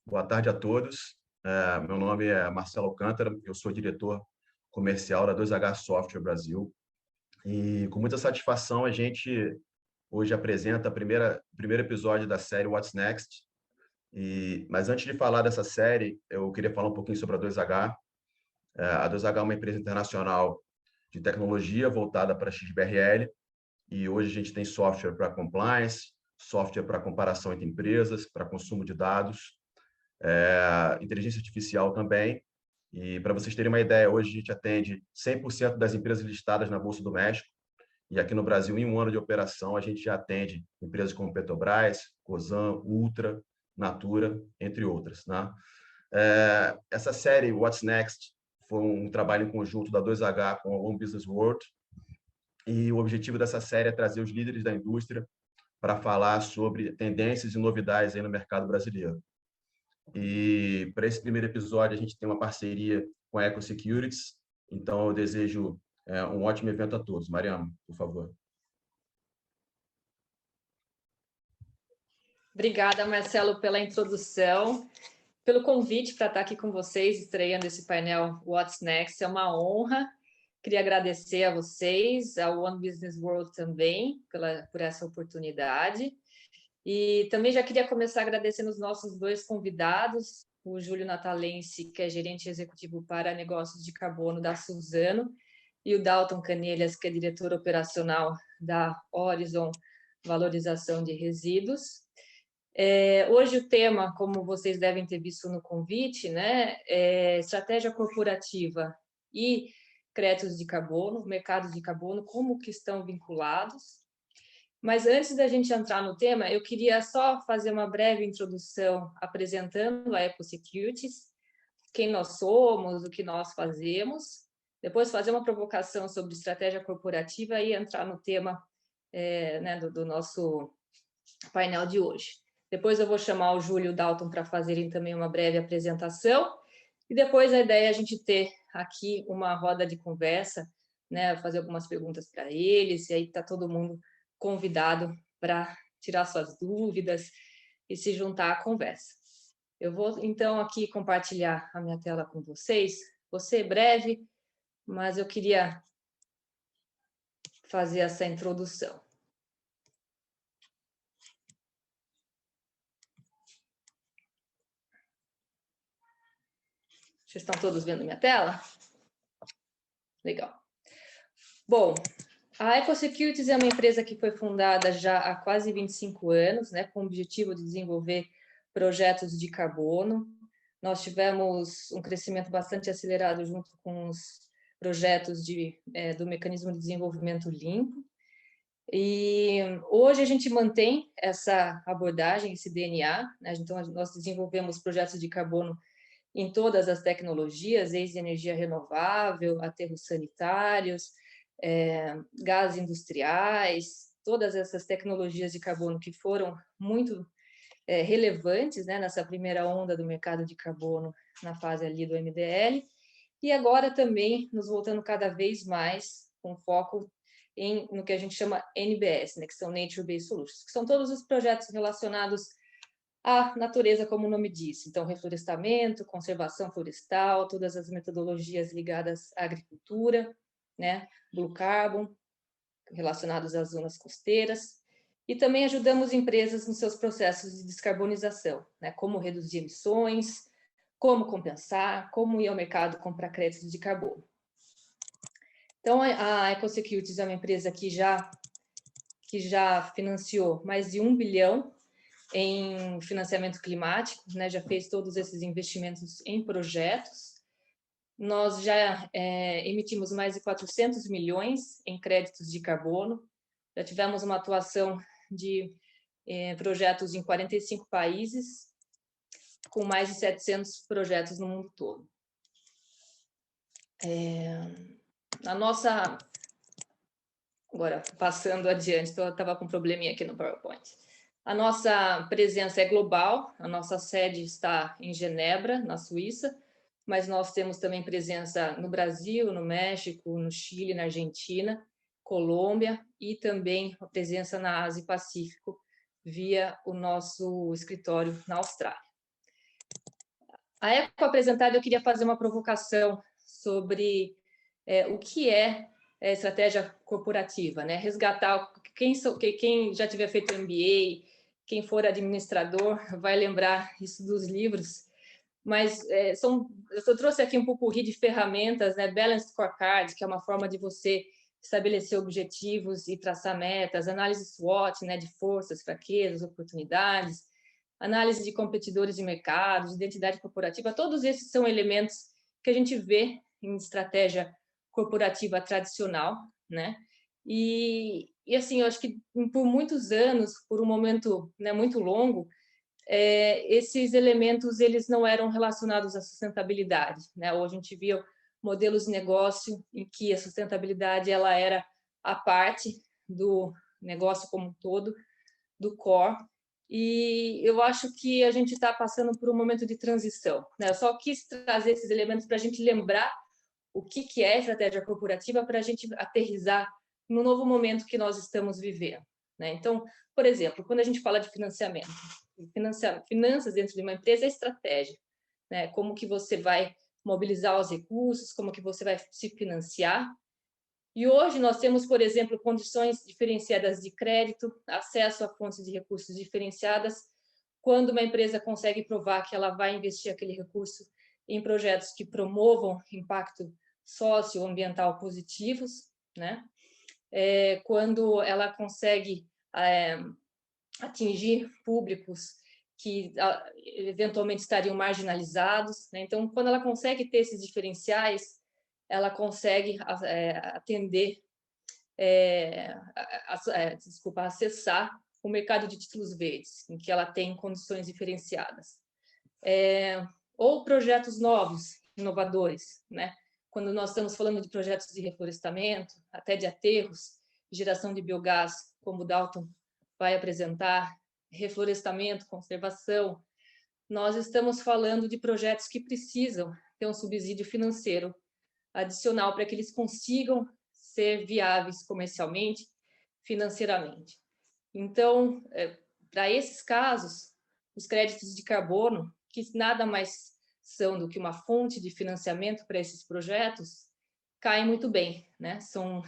Boa tarde a todos. Meu nome é Marcelo Alcântara, eu sou diretor comercial da 2H Software Brasil. E com muita satisfação a gente hoje apresenta o primeiro episódio da série What's Next. Mas antes de falar dessa série, eu queria falar um pouquinho sobre a 2H. A 2H é uma empresa internacional de tecnologia voltada para a XBRL e hoje a gente tem software para compliance, software para comparação entre empresas, para consumo de dados, inteligência artificial também. E para vocês terem uma ideia, hoje a gente atende 100% das empresas listadas na Bolsa do México. E aqui no Brasil, em um ano de operação, a gente já atende empresas como Petrobras, Cosan, Ultra, Natura, entre outras, né? Essa série, What's Next, foi um trabalho em conjunto da 2H com a One Business World. E o objetivo dessa série é trazer os líderes da indústria para falar sobre tendências e novidades aí no mercado brasileiro. E para esse primeiro episódio, a gente tem uma parceria com a Eco Securities. Então, eu desejo um ótimo evento a todos. Mariana, por favor. Obrigada, Marcelo, pela introdução, pelo convite para estar aqui com vocês, estreando esse painel What's Next. É uma honra. Queria agradecer a vocês, ao One Business World também, por essa oportunidade. E também já queria começar agradecendo os nossos dois convidados, o Júlio Natalense, que é gerente executivo para negócios de carbono da Suzano, e o Dalton Canelhas, que é diretor operacional da Horizon Valorização de Resíduos. Hoje o tema, como vocês devem ter visto no convite, né, é estratégia corporativa e créditos de carbono, mercados de carbono, como que estão vinculados. Mas antes da gente entrar no tema, eu queria só fazer uma breve introdução apresentando a Eco Securities, quem nós somos, o que nós fazemos, depois fazer uma provocação sobre estratégia corporativa e entrar no tema né, do nosso painel de hoje. Depois eu vou chamar o Júlio e o Dalton para fazerem também uma breve apresentação e depois a ideia é a gente ter aqui uma roda de conversa, né, fazer algumas perguntas para eles, e aí está todo mundo convidado para tirar suas dúvidas e se juntar à conversa. Eu vou, então, aqui compartilhar a minha tela com vocês. Vou ser breve, mas eu queria fazer essa introdução. Vocês estão todos vendo minha tela? Legal. Bom, a Eco Securities é uma empresa que foi fundada já há quase 25 anos, né, com o objetivo de desenvolver projetos de carbono. Nós tivemos um crescimento bastante acelerado junto com os projetos do Mecanismo de Desenvolvimento Limpo. E hoje a gente mantém essa abordagem, esse DNA, né? Então, nós desenvolvemos projetos de carbono em todas as tecnologias, desde energia renovável, aterros sanitários, gases industriais, todas essas tecnologias de carbono que foram muito relevantes, né, nessa primeira onda do mercado de carbono na fase ali do MDL, e agora também nos voltando cada vez mais com foco no que a gente chama NBS, né, que são Nature Based Solutions, que são todos os projetos relacionados à natureza, como o nome diz. Então, reflorestamento, conservação florestal, todas as metodologias ligadas à agricultura, né, Blue Carbon, relacionados às zonas costeiras. E também ajudamos empresas nos seus processos de descarbonização, né, como reduzir emissões, como compensar, como ir ao mercado comprar créditos de carbono. Então, a Eco Securities é uma empresa que já financiou mais de 1 bilhão em financiamento climático, né, já fez todos esses investimentos em projetos. Nós já emitimos mais de 400 milhões em créditos de carbono, já tivemos uma atuação de projetos em 45 países, com mais de 700 projetos no mundo todo. Agora, passando adiante, eu estava com um probleminha aqui no PowerPoint. A nossa presença é global, a nossa sede está em Genebra, na Suíça, mas nós temos também presença no Brasil, no México, no Chile, na Argentina, Colômbia e também a presença na Ásia e Pacífico via o nosso escritório na Austrália. A Eco apresentada, eu queria fazer uma provocação sobre o que é estratégia corporativa, né? Resgatar quem já tiver feito MBA, quem for administrador, vai lembrar isso dos livros. Mas eu trouxe aqui um pupurri de ferramentas, né? Balanced Scorecard, que é uma forma de você estabelecer objetivos e traçar metas, análise SWOT, né? De forças, fraquezas, oportunidades, análise de competidores de mercado, identidade corporativa, todos esses são elementos que a gente vê em estratégia corporativa tradicional, né? E assim, eu acho que por muitos anos, por um momento, né, muito longo, esses elementos eles não eram relacionados à sustentabilidade, né? Hoje a gente via modelos de negócio em que a sustentabilidade ela era a parte do negócio como um todo, do core. E eu acho que a gente está passando por um momento de transição, né? Eu só quis trazer esses elementos para a gente lembrar o que é estratégia corporativa, para a gente aterrissar no novo momento que nós estamos vivendo, né? Então, por exemplo, quando a gente fala de financiamento, finanças dentro de uma empresa é estratégia, né? Como que você vai mobilizar os recursos, como que você vai se financiar. E hoje nós temos, por exemplo, condições diferenciadas de crédito, acesso a fontes de recursos diferenciadas, quando uma empresa consegue provar que ela vai investir aquele recurso em projetos que promovam impacto socioambiental positivos, né? Quando ela consegue atingir públicos que eventualmente estariam marginalizados, né? Então, quando ela consegue ter esses diferenciais, ela consegue atender, acessar o mercado de títulos verdes, em que ela tem condições diferenciadas. Ou projetos novos, inovadores, né? Quando nós estamos falando de projetos de reflorestamento, até de aterros, geração de biogás, como o Dalton vai apresentar, reflorestamento, conservação, nós estamos falando de projetos que precisam ter um subsídio financeiro adicional para que eles consigam ser viáveis comercialmente, financeiramente. Então, para esses casos, os créditos de carbono, que nada mais são do que uma fonte de financiamento para esses projetos, caem muito bem, né? São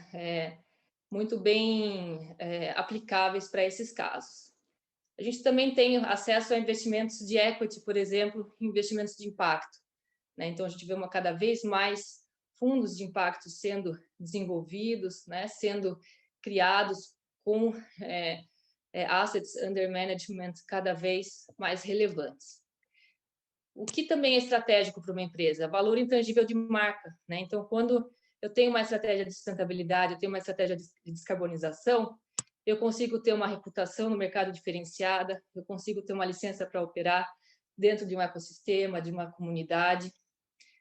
muito bem aplicáveis para esses casos. A gente também tem acesso a investimentos de equity, por exemplo, investimentos de impacto, né? Então, a gente vê cada vez mais fundos de impacto sendo desenvolvidos, né? Sendo criados com assets under management cada vez mais relevantes. O que também é estratégico para uma empresa? Valor intangível de marca, né? Então, quando eu tenho uma estratégia de sustentabilidade, eu tenho uma estratégia de descarbonização, eu consigo ter uma reputação no mercado diferenciada, eu consigo ter uma licença para operar dentro de um ecossistema, de uma comunidade,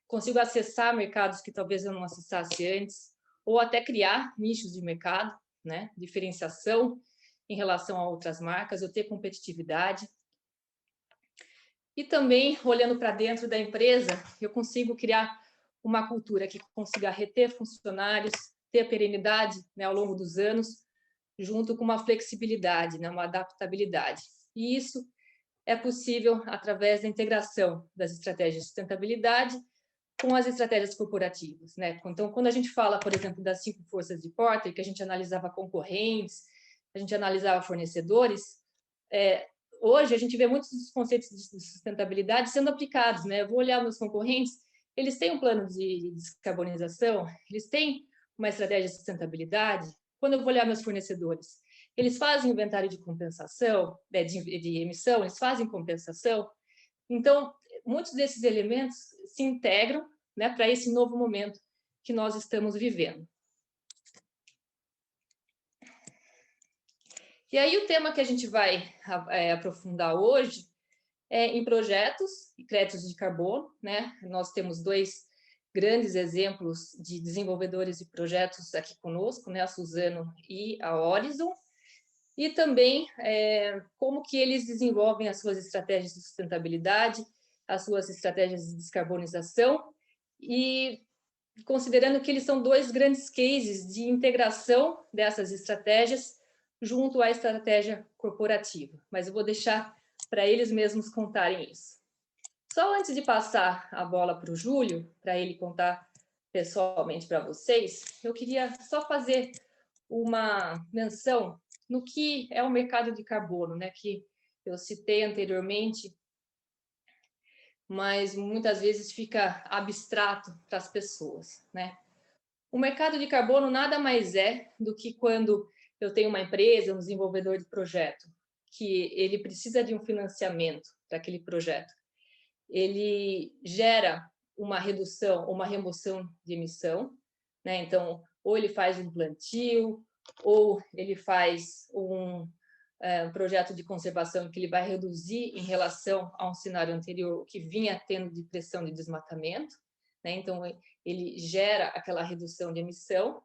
consigo acessar mercados que talvez eu não acessasse antes, ou até criar nichos de mercado, né? Diferenciação em relação a outras marcas, eu ter competitividade. E também, olhando para dentro da empresa, eu consigo criar uma cultura que consiga reter funcionários, ter perenidade, né, ao longo dos anos, junto com uma flexibilidade, né, uma adaptabilidade. E isso é possível através da integração das estratégias de sustentabilidade com as estratégias corporativas, né? Então, quando a gente fala, por exemplo, das 5 forças de Porter, que a gente analisava concorrentes, a gente analisava fornecedores, hoje a gente vê muitos dos conceitos de sustentabilidade sendo aplicados, né? Eu vou olhar meus concorrentes, eles têm um plano de descarbonização, eles têm uma estratégia de sustentabilidade. Quando eu vou olhar meus fornecedores, eles fazem inventário de compensação, de emissão, eles fazem compensação. Então, muitos desses elementos se integram, né, para esse novo momento que nós estamos vivendo. E aí o tema que a gente vai aprofundar hoje é em projetos e créditos de carbono, né? Nós temos 2 grandes exemplos de desenvolvedores de projetos aqui conosco, né? A Suzano e a Horizon. E também como que eles desenvolvem as suas estratégias de sustentabilidade, as suas estratégias de descarbonização, e considerando que eles são 2 grandes cases de integração dessas estratégias junto à estratégia corporativa. Mas eu vou deixar para eles mesmos contarem isso. Só antes de passar a bola para o Júlio, para ele contar pessoalmente para vocês, eu queria só fazer uma menção no que é o mercado de carbono, né, que eu citei anteriormente, mas muitas vezes fica abstrato para as pessoas, né? O mercado de carbono nada mais é do que quando eu tenho uma empresa, um desenvolvedor de projeto, que ele precisa de um financiamento para aquele projeto. Ele gera uma redução ou uma remoção de emissão, né? Então, ou ele faz um plantio, ou ele faz um projeto de conservação que ele vai reduzir em relação a um cenário anterior que vinha tendo de pressão de desmatamento, né? Então, ele gera aquela redução de emissão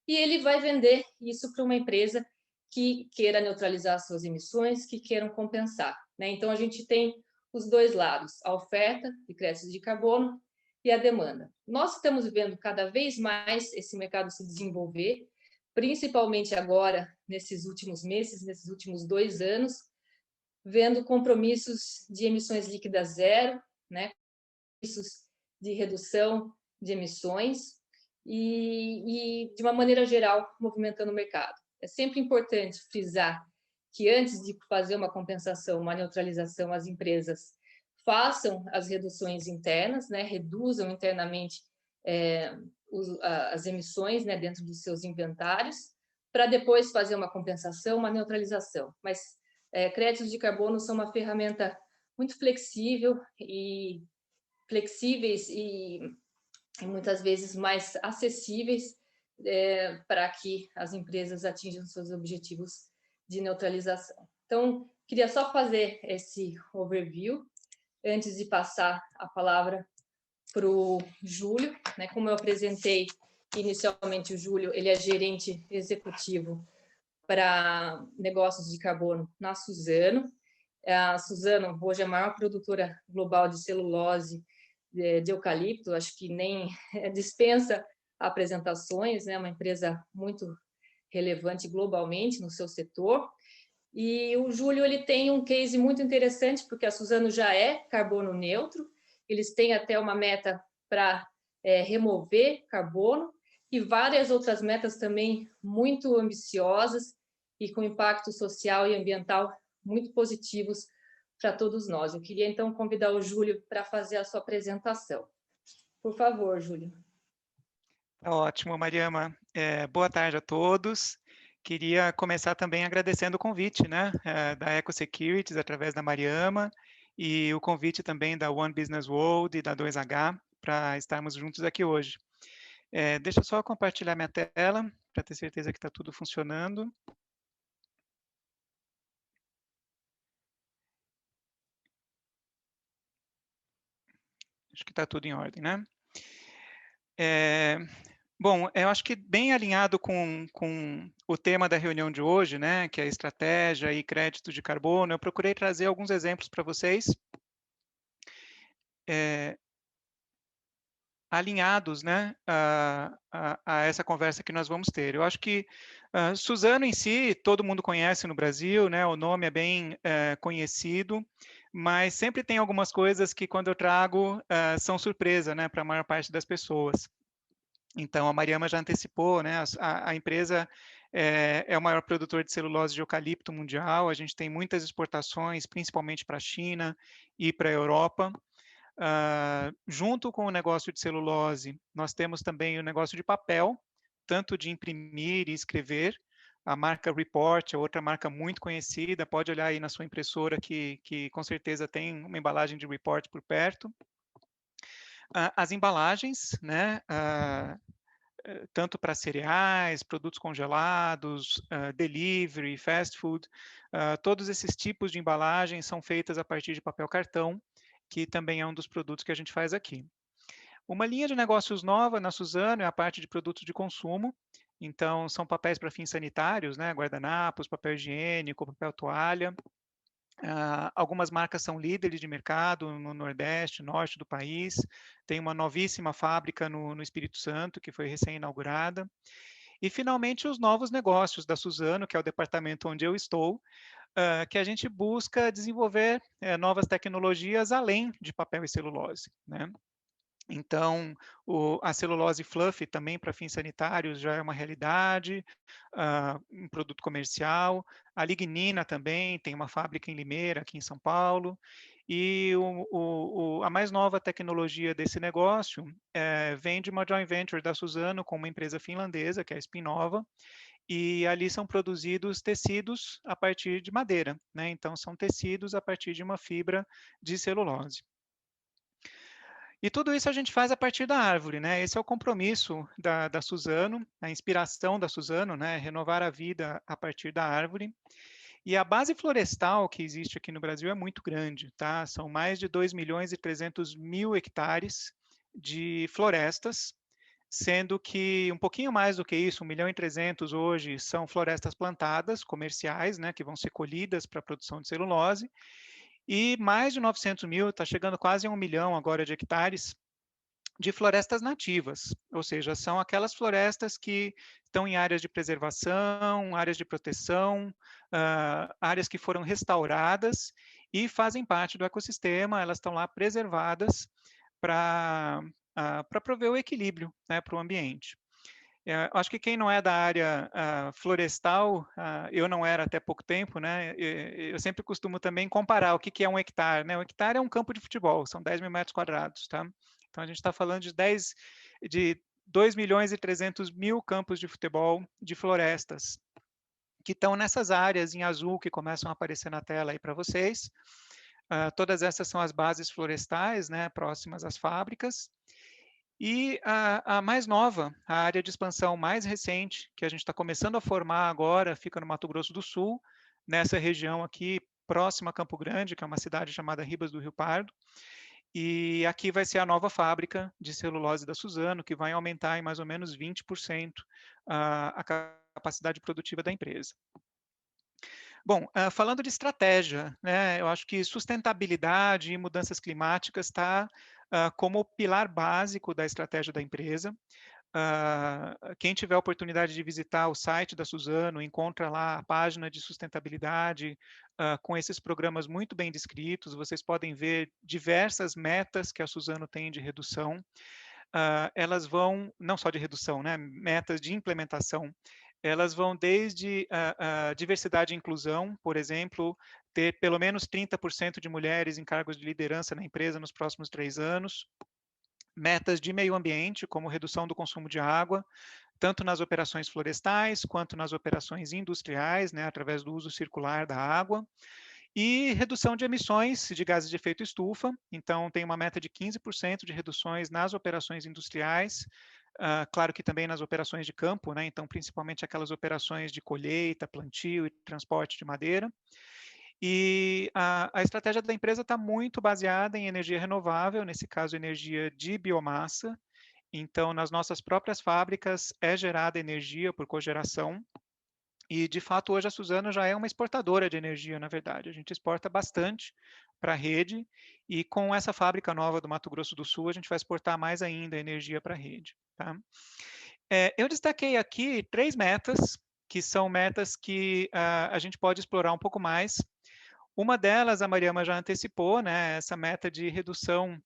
e ele vai vender isso para uma empresa que queira neutralizar suas emissões, que queiram compensar, né? Então, a gente tem os dois lados, a oferta de créditos de carbono e a demanda. Nós estamos vendo cada vez mais esse mercado se desenvolver, principalmente agora, nesses últimos meses, nesses últimos 2 anos, vendo compromissos de emissões líquidas zero, né? Compromissos de redução de emissões e, de uma maneira geral, movimentando o mercado. É sempre importante frisar que antes de fazer uma compensação, uma neutralização, as empresas façam as reduções internas, né? Reduzam internamente as emissões, né, dentro dos seus inventários, para depois fazer uma compensação, uma neutralização. Mas créditos de carbono são uma ferramenta muito flexíveis e muitas vezes mais acessíveis para que as empresas atinjam seus objetivos de neutralização. Então, queria só fazer esse overview antes de passar a palavra para o Júlio, né? Como eu apresentei inicialmente, o Júlio, ele é gerente executivo para negócios de carbono na Suzano. A Suzano hoje é a maior produtora global de celulose de eucalipto, acho que nem dispensa apresentações, né? Uma empresa muito relevante globalmente no seu setor. E o Júlio ele tem um case muito interessante, porque a Suzano já é carbono neutro, eles têm até uma meta para remover carbono e várias outras metas também muito ambiciosas e com impacto social e ambiental muito positivos para todos nós. Eu queria então convidar o Júlio para fazer a sua apresentação. Por favor, Júlio. Ótimo, Mariama. Boa tarde a todos. Queria começar também agradecendo o convite, né, da Eco Securities, através da Mariama, e o convite também da One Business World e da 2H, para estarmos juntos aqui hoje. Deixa eu só compartilhar minha tela, para ter certeza que está tudo funcionando. Acho que está tudo em ordem, né? Bom, eu acho que bem alinhado com o tema da reunião de hoje, né, que é estratégia e crédito de carbono, eu procurei trazer alguns exemplos para vocês, alinhados, né, a essa conversa que nós vamos ter. Eu acho que Suzano em si, todo mundo conhece no Brasil, né, o nome é bem conhecido, mas sempre tem algumas coisas que quando eu trago são surpresa, né, para a maior parte das pessoas. Então, a Mariama já antecipou, né? A empresa é o maior produtor de celulose de eucalipto mundial. A gente tem muitas exportações, principalmente para a China e para a Europa. Junto com o negócio de celulose, nós temos também o negócio de papel, tanto de imprimir e escrever. A marca Report é outra marca muito conhecida. Pode olhar aí na sua impressora que com certeza tem uma embalagem de Report por perto. As embalagens, né? Tanto para cereais, produtos congelados, delivery, fast food, todos esses tipos de embalagens são feitas a partir de papel cartão, que também é um dos produtos que a gente faz aqui. Uma linha de negócios nova na Suzano é a parte de produtos de consumo. Então, são papéis para fins sanitários, né? Guardanapos, papel higiênico, papel toalha. Algumas marcas são líderes de mercado no Nordeste, Norte do país. Tem uma novíssima fábrica no Espírito Santo, que foi recém-inaugurada. E, finalmente, os novos negócios da Suzano, que é o departamento onde eu estou, que a gente busca desenvolver novas tecnologias além de papel e celulose, né? Então, a celulose fluff também para fins sanitários já é uma realidade, um produto comercial. A lignina também, tem uma fábrica em Limeira, aqui em São Paulo. E a mais nova tecnologia desse negócio vem de uma joint venture da Suzano com uma empresa finlandesa, que é a Spinnova, e ali são produzidos tecidos a partir de madeira, né? Então, são tecidos a partir de uma fibra de celulose. E tudo isso a gente faz a partir da árvore, né? Esse é o compromisso da Suzano, a inspiração da Suzano, né? Renovar a vida a partir da árvore. E a base florestal que existe aqui no Brasil é muito grande, tá? São mais de 2.300.000 hectares de florestas, sendo que um pouquinho mais do que isso, 1.300.000 hoje, são florestas plantadas, comerciais, né? Que vão ser colhidas para a produção de celulose. E mais de 900.000, está chegando quase a 1 milhão agora de hectares, de florestas nativas, ou seja, são aquelas florestas que estão em áreas de preservação, áreas de proteção, áreas que foram restauradas e fazem parte do ecossistema, elas estão lá preservadas para prover o equilíbrio, né, para o ambiente. Acho que quem não é da área florestal, eu não era até pouco tempo, né? Eu sempre costumo também comparar o que é um hectare, né? Um hectare é um campo de futebol, são 10.000 metros quadrados, tá? Então a gente está falando de 2.300.000 campos de futebol de florestas que estão nessas áreas em azul que começam a aparecer na tela aí para vocês. Todas essas são as bases florestais, né? Próximas às fábricas. E a mais nova, a área de expansão mais recente, que a gente está começando a formar agora, fica no Mato Grosso do Sul, nessa região aqui, próxima a Campo Grande, que é uma cidade chamada Ribas do Rio Pardo. E aqui vai ser a nova fábrica de celulose da Suzano, que vai aumentar em mais ou menos 20% a capacidade produtiva da empresa. Bom, falando de estratégia, né, eu acho que sustentabilidade e mudanças climáticas está como pilar básico da estratégia da empresa. Quem tiver a oportunidade de visitar o site da Suzano, encontra lá a página de sustentabilidade com esses programas muito bem descritos. Vocês podem ver diversas metas que a Suzano tem de redução. Elas vão, não só de redução, né, metas de implementação, elas vão desde a diversidade e inclusão, por exemplo, ter pelo menos 30% de mulheres em cargos de liderança na empresa nos próximos 3 anos, metas de meio ambiente, como redução do consumo de água, tanto nas operações florestais quanto nas operações industriais, né, através do uso circular da água, e redução de emissões de gases de efeito estufa. Então, tem uma meta de 15% de reduções nas operações industriais, claro que também nas operações de campo, né? Então, principalmente aquelas operações de colheita, plantio e transporte de madeira. E a estratégia da empresa está muito baseada em energia renovável, nesse caso, energia de biomassa. Então, nas nossas próprias fábricas é gerada energia por cogeração. E, de fato, hoje a Suzano já é uma exportadora de energia, na verdade. A gente exporta bastante para a rede e com essa fábrica nova do Mato Grosso do Sul, a gente vai exportar mais ainda energia para a rede. Tá? Eu destaquei aqui 3 metas, que são metas que a gente pode explorar um pouco mais. Uma delas, a Mariama já antecipou, né, essa meta de redução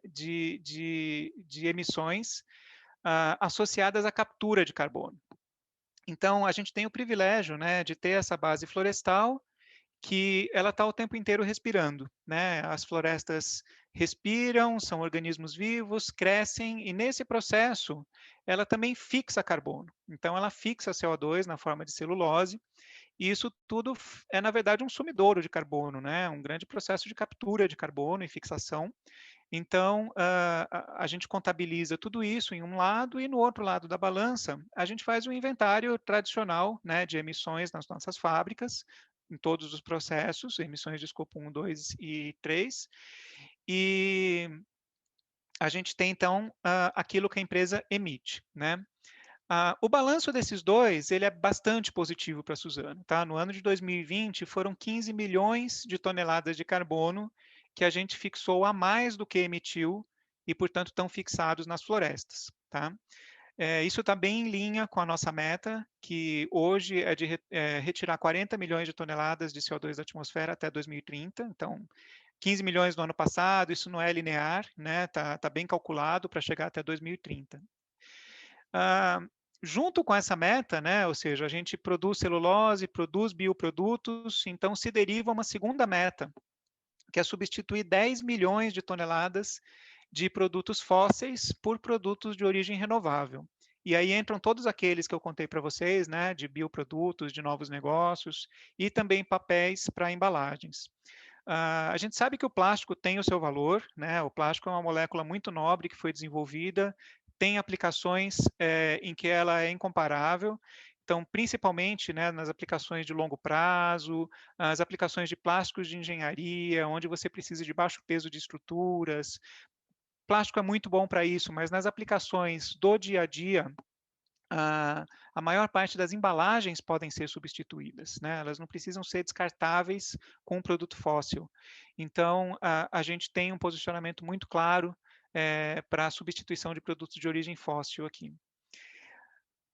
de emissões associadas à captura de carbono. Então, a gente tem o privilégio, né, de ter essa base florestal que ela está o tempo inteiro respirando, né? As florestas respiram, são organismos vivos, crescem e nesse processo ela também fixa carbono. Então, ela fixa CO2 na forma de celulose e isso tudo é, na verdade, um sumidouro de carbono, né? Um grande processo de captura de carbono e fixação. Então, a gente contabiliza tudo isso em um lado e no outro lado da balança, a gente faz um inventário tradicional, né, de emissões nas nossas fábricas, em todos os processos, emissões de escopo 1, 2 e 3. E a gente tem, então, aquilo que a empresa emite, né? O balanço desses dois, ele é bastante positivo para a Suzano, tá? No ano de 2020, foram 15 milhões de toneladas de carbono que a gente fixou a mais do que emitiu e, portanto, estão fixados nas florestas, tá? Isso está bem em linha com a nossa meta, que hoje é de retirar 40 milhões de toneladas de CO2 da atmosfera até 2030. Então, 15 milhões no ano passado, isso não é linear, né? Tá bem calculado para chegar até 2030. Junto com essa meta, né, ou seja, a gente produz celulose, produz bioprodutos, então se deriva uma segunda meta, que é substituir 10 milhões de toneladas de produtos fósseis por produtos de origem renovável. E aí entram todos aqueles que eu contei para vocês, né, de bioprodutos, de novos negócios e também papéis para embalagens. A gente sabe que o plástico tem o seu valor, né? O plástico é uma molécula muito nobre que foi desenvolvida, tem aplicações em que ela é incomparável. Então, principalmente, né, nas aplicações de longo prazo, as aplicações de plásticos de engenharia, onde você precisa de baixo peso de estruturas. Plástico é muito bom para isso, mas nas aplicações do dia a dia, a maior parte das embalagens podem ser substituídas, né? Elas não precisam ser descartáveis com um produto fóssil. Então, a gente tem um posicionamento muito claro para a substituição de produtos de origem fóssil aqui.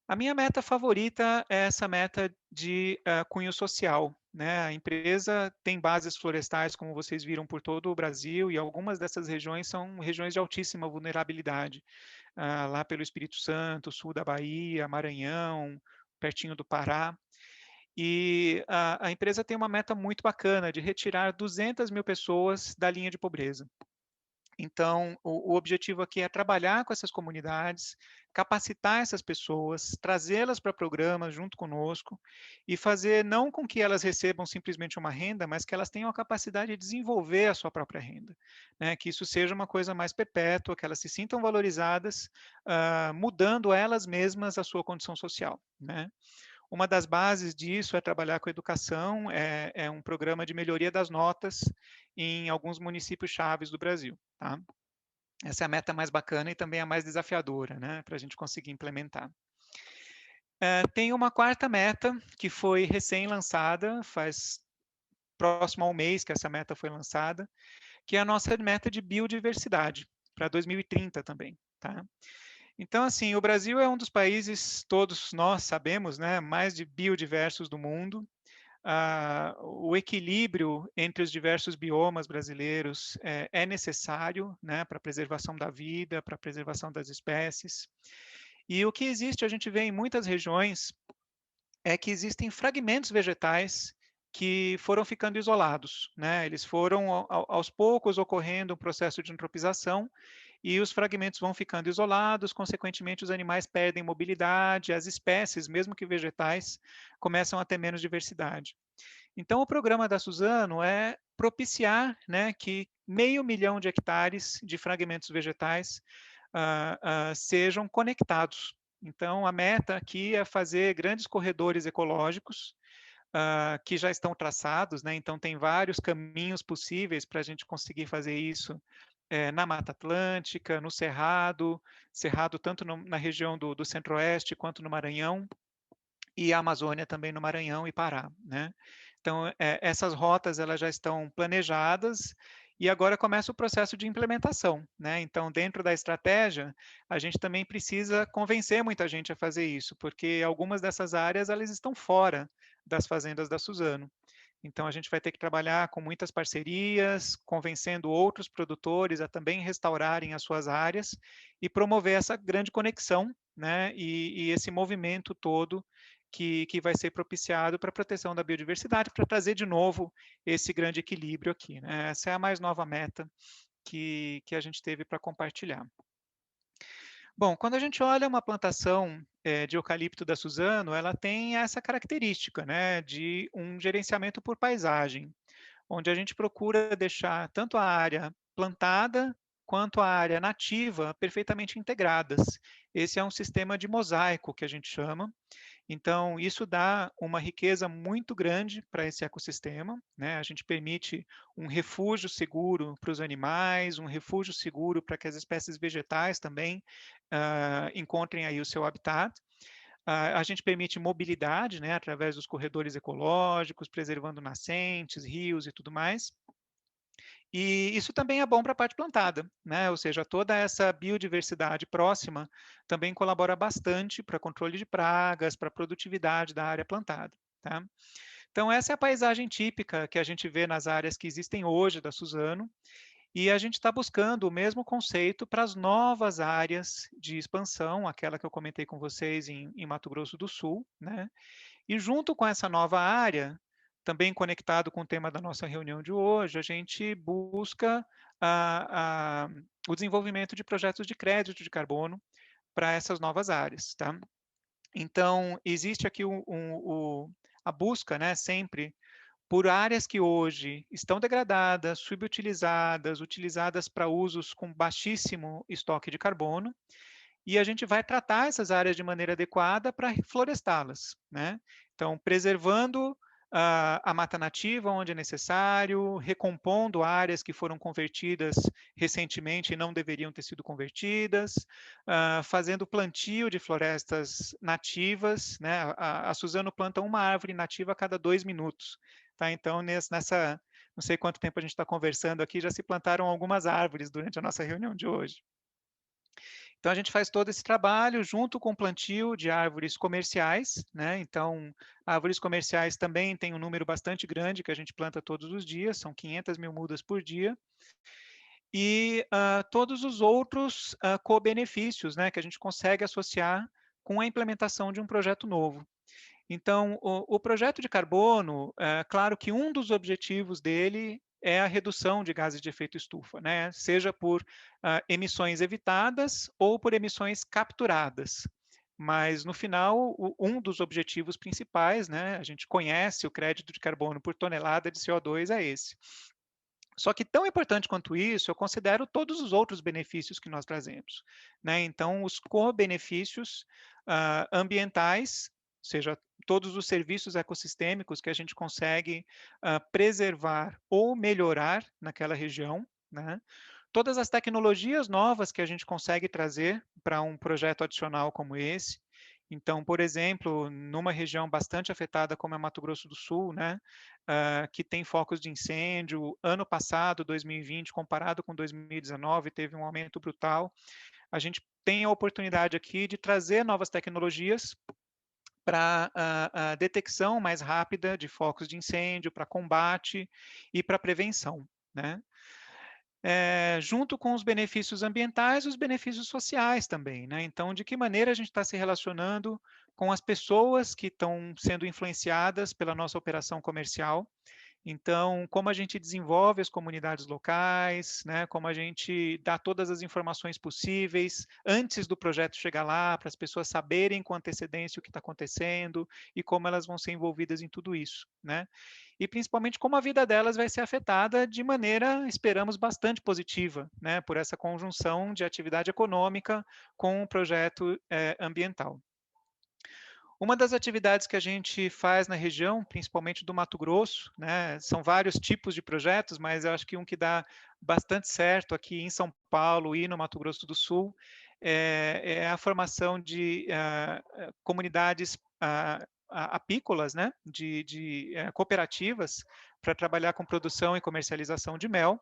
A minha meta favorita é essa meta de cunho social, né? A empresa tem bases florestais, como vocês viram, por todo o Brasil, e algumas dessas regiões são regiões de altíssima vulnerabilidade. Lá pelo Espírito Santo, sul da Bahia, Maranhão, pertinho do Pará. E a empresa tem uma meta muito bacana de retirar 200 mil pessoas da linha de pobreza. Então, o objetivo aqui é trabalhar com essas comunidades, capacitar essas pessoas, trazê-las para programas junto conosco e fazer não com que elas recebam simplesmente uma renda, mas que elas tenham a capacidade de desenvolver a sua própria renda, né? Que isso seja uma coisa mais perpétua, que elas se sintam valorizadas, mudando elas mesmas a sua condição social, né? Uma das bases disso é trabalhar com educação, é um programa de melhoria das notas em alguns municípios chaves do Brasil. Tá? Essa é a meta mais bacana e também a mais desafiadora, né, para a gente conseguir implementar. Tem uma quarta meta que foi recém-lançada, faz próximo ao mês que essa meta foi lançada, que é a nossa meta de biodiversidade, para 2030 também. Tá? Então, assim, o Brasil é um dos países, todos nós sabemos, né, mais biodiversos do mundo. O equilíbrio entre os diversos biomas brasileiros é necessário, né, para a preservação da vida, para a preservação das espécies. E o que existe, a gente vê em muitas regiões, é que existem fragmentos vegetais que foram ficando isolados, né? Eles foram aos poucos ocorrendo um processo de antropização e os fragmentos vão ficando isolados, consequentemente os animais perdem mobilidade, as espécies, mesmo que vegetais, começam a ter menos diversidade. Então, o programa da Suzano é propiciar, né, que 500 mil de hectares de fragmentos vegetais sejam conectados. Então, a meta aqui é fazer grandes corredores ecológicos que já estão traçados, né? Então, tem vários caminhos possíveis para a gente conseguir fazer isso na Mata Atlântica, no Cerrado, Cerrado tanto na região do Centro-Oeste quanto no Maranhão, e a Amazônia também no Maranhão e Pará, né? Então, essas rotas elas já estão planejadas e agora começa o processo de implementação, né? Então, dentro da estratégia, a gente também precisa convencer muita gente a fazer isso, porque algumas dessas áreas elas estão fora das fazendas da Suzano. Então, a gente vai ter que trabalhar com muitas parcerias, convencendo outros produtores a também restaurarem as suas áreas e promover essa grande conexão, né? E esse movimento todo que vai ser propiciado para a proteção da biodiversidade, para trazer de novo esse grande equilíbrio aqui, né? Essa é a mais nova meta que a gente teve para compartilhar. Bom, quando a gente olha uma plantação de eucalipto da Suzano, ela tem essa característica, né, de um gerenciamento por paisagem, onde a gente procura deixar tanto a área plantada quanto a área nativa perfeitamente integradas. Esse é um sistema de mosaico que a gente chama. Então, isso dá uma riqueza muito grande para esse ecossistema, né? A gente permite um refúgio seguro para os animais, um refúgio seguro para que as espécies vegetais também encontrem aí o seu habitat. A gente permite mobilidade, né, através dos corredores ecológicos, preservando nascentes, rios e tudo mais. E isso também é bom para a parte plantada, né? Ou seja, toda essa biodiversidade próxima também colabora bastante para controle de pragas, para a produtividade da área plantada, tá? Então, essa é a paisagem típica que a gente vê nas áreas que existem hoje da Suzano, e a gente está buscando o mesmo conceito para as novas áreas de expansão, aquela que eu comentei com vocês em Mato Grosso do Sul, né? E junto com essa nova área, também conectado com o tema da nossa reunião de hoje, a gente busca o desenvolvimento de projetos de crédito de carbono para essas novas áreas, tá? Então, existe aqui a busca, né, sempre por áreas que hoje estão degradadas, subutilizadas, utilizadas para usos com baixíssimo estoque de carbono, e a gente vai tratar essas áreas de maneira adequada para reflorestá-las, né? Então, preservando a mata nativa onde é necessário, recompondo áreas que foram convertidas recentemente e não deveriam ter sido convertidas, fazendo plantio de florestas nativas, né? A Suzano planta uma árvore nativa a cada 2 minutos, tá? Então, nessa, não sei quanto tempo a gente está conversando aqui, já se plantaram algumas árvores durante a nossa reunião de hoje. Então, a gente faz todo esse trabalho junto com o plantio de árvores comerciais, né? Então, árvores comerciais também tem um número bastante grande que a gente planta todos os dias, são 500 mil mudas por dia. E todos os outros co-benefícios, né, que a gente consegue associar com a implementação de um projeto novo. Então, o projeto de carbono, claro que um dos objetivos dele é a redução de gases de efeito estufa, né? Seja por emissões evitadas ou por emissões capturadas. Mas, no final, um dos objetivos principais, né, a gente conhece o crédito de carbono por tonelada de CO2 é esse. Só que tão importante quanto isso, eu considero todos os outros benefícios que nós trazemos, né? Então, os co-benefícios ambientais, ou seja, todos os serviços ecossistêmicos que a gente consegue preservar ou melhorar naquela região, né? Todas as tecnologias novas que a gente consegue trazer para um projeto adicional como esse. Então, por exemplo, numa região bastante afetada como é Mato Grosso do Sul, né, que tem focos de incêndio, ano passado, 2020, comparado com 2019, teve um aumento brutal. A gente tem a oportunidade aqui de trazer novas tecnologias para a detecção mais rápida de focos de incêndio, para combate e para prevenção, né? Junto com os benefícios ambientais, os benefícios sociais também, né? Então, de que maneira a gente está se relacionando com as pessoas que estão sendo influenciadas pela nossa operação comercial? Então, como a gente desenvolve as comunidades locais, né? Como a gente dá todas as informações possíveis antes do projeto chegar lá, para as pessoas saberem com antecedência o que está acontecendo e como elas vão ser envolvidas em tudo isso, né? E principalmente como a vida delas vai ser afetada de maneira, esperamos, bastante positiva, né? Por essa conjunção de atividade econômica com o projeto ambiental. Uma das atividades que a gente faz na região, principalmente do Mato Grosso, né, são vários tipos de projetos, mas eu acho que um que dá bastante certo aqui em São Paulo e no Mato Grosso do Sul é a formação de comunidades apícolas, né, de cooperativas para trabalhar com produção e comercialização de mel.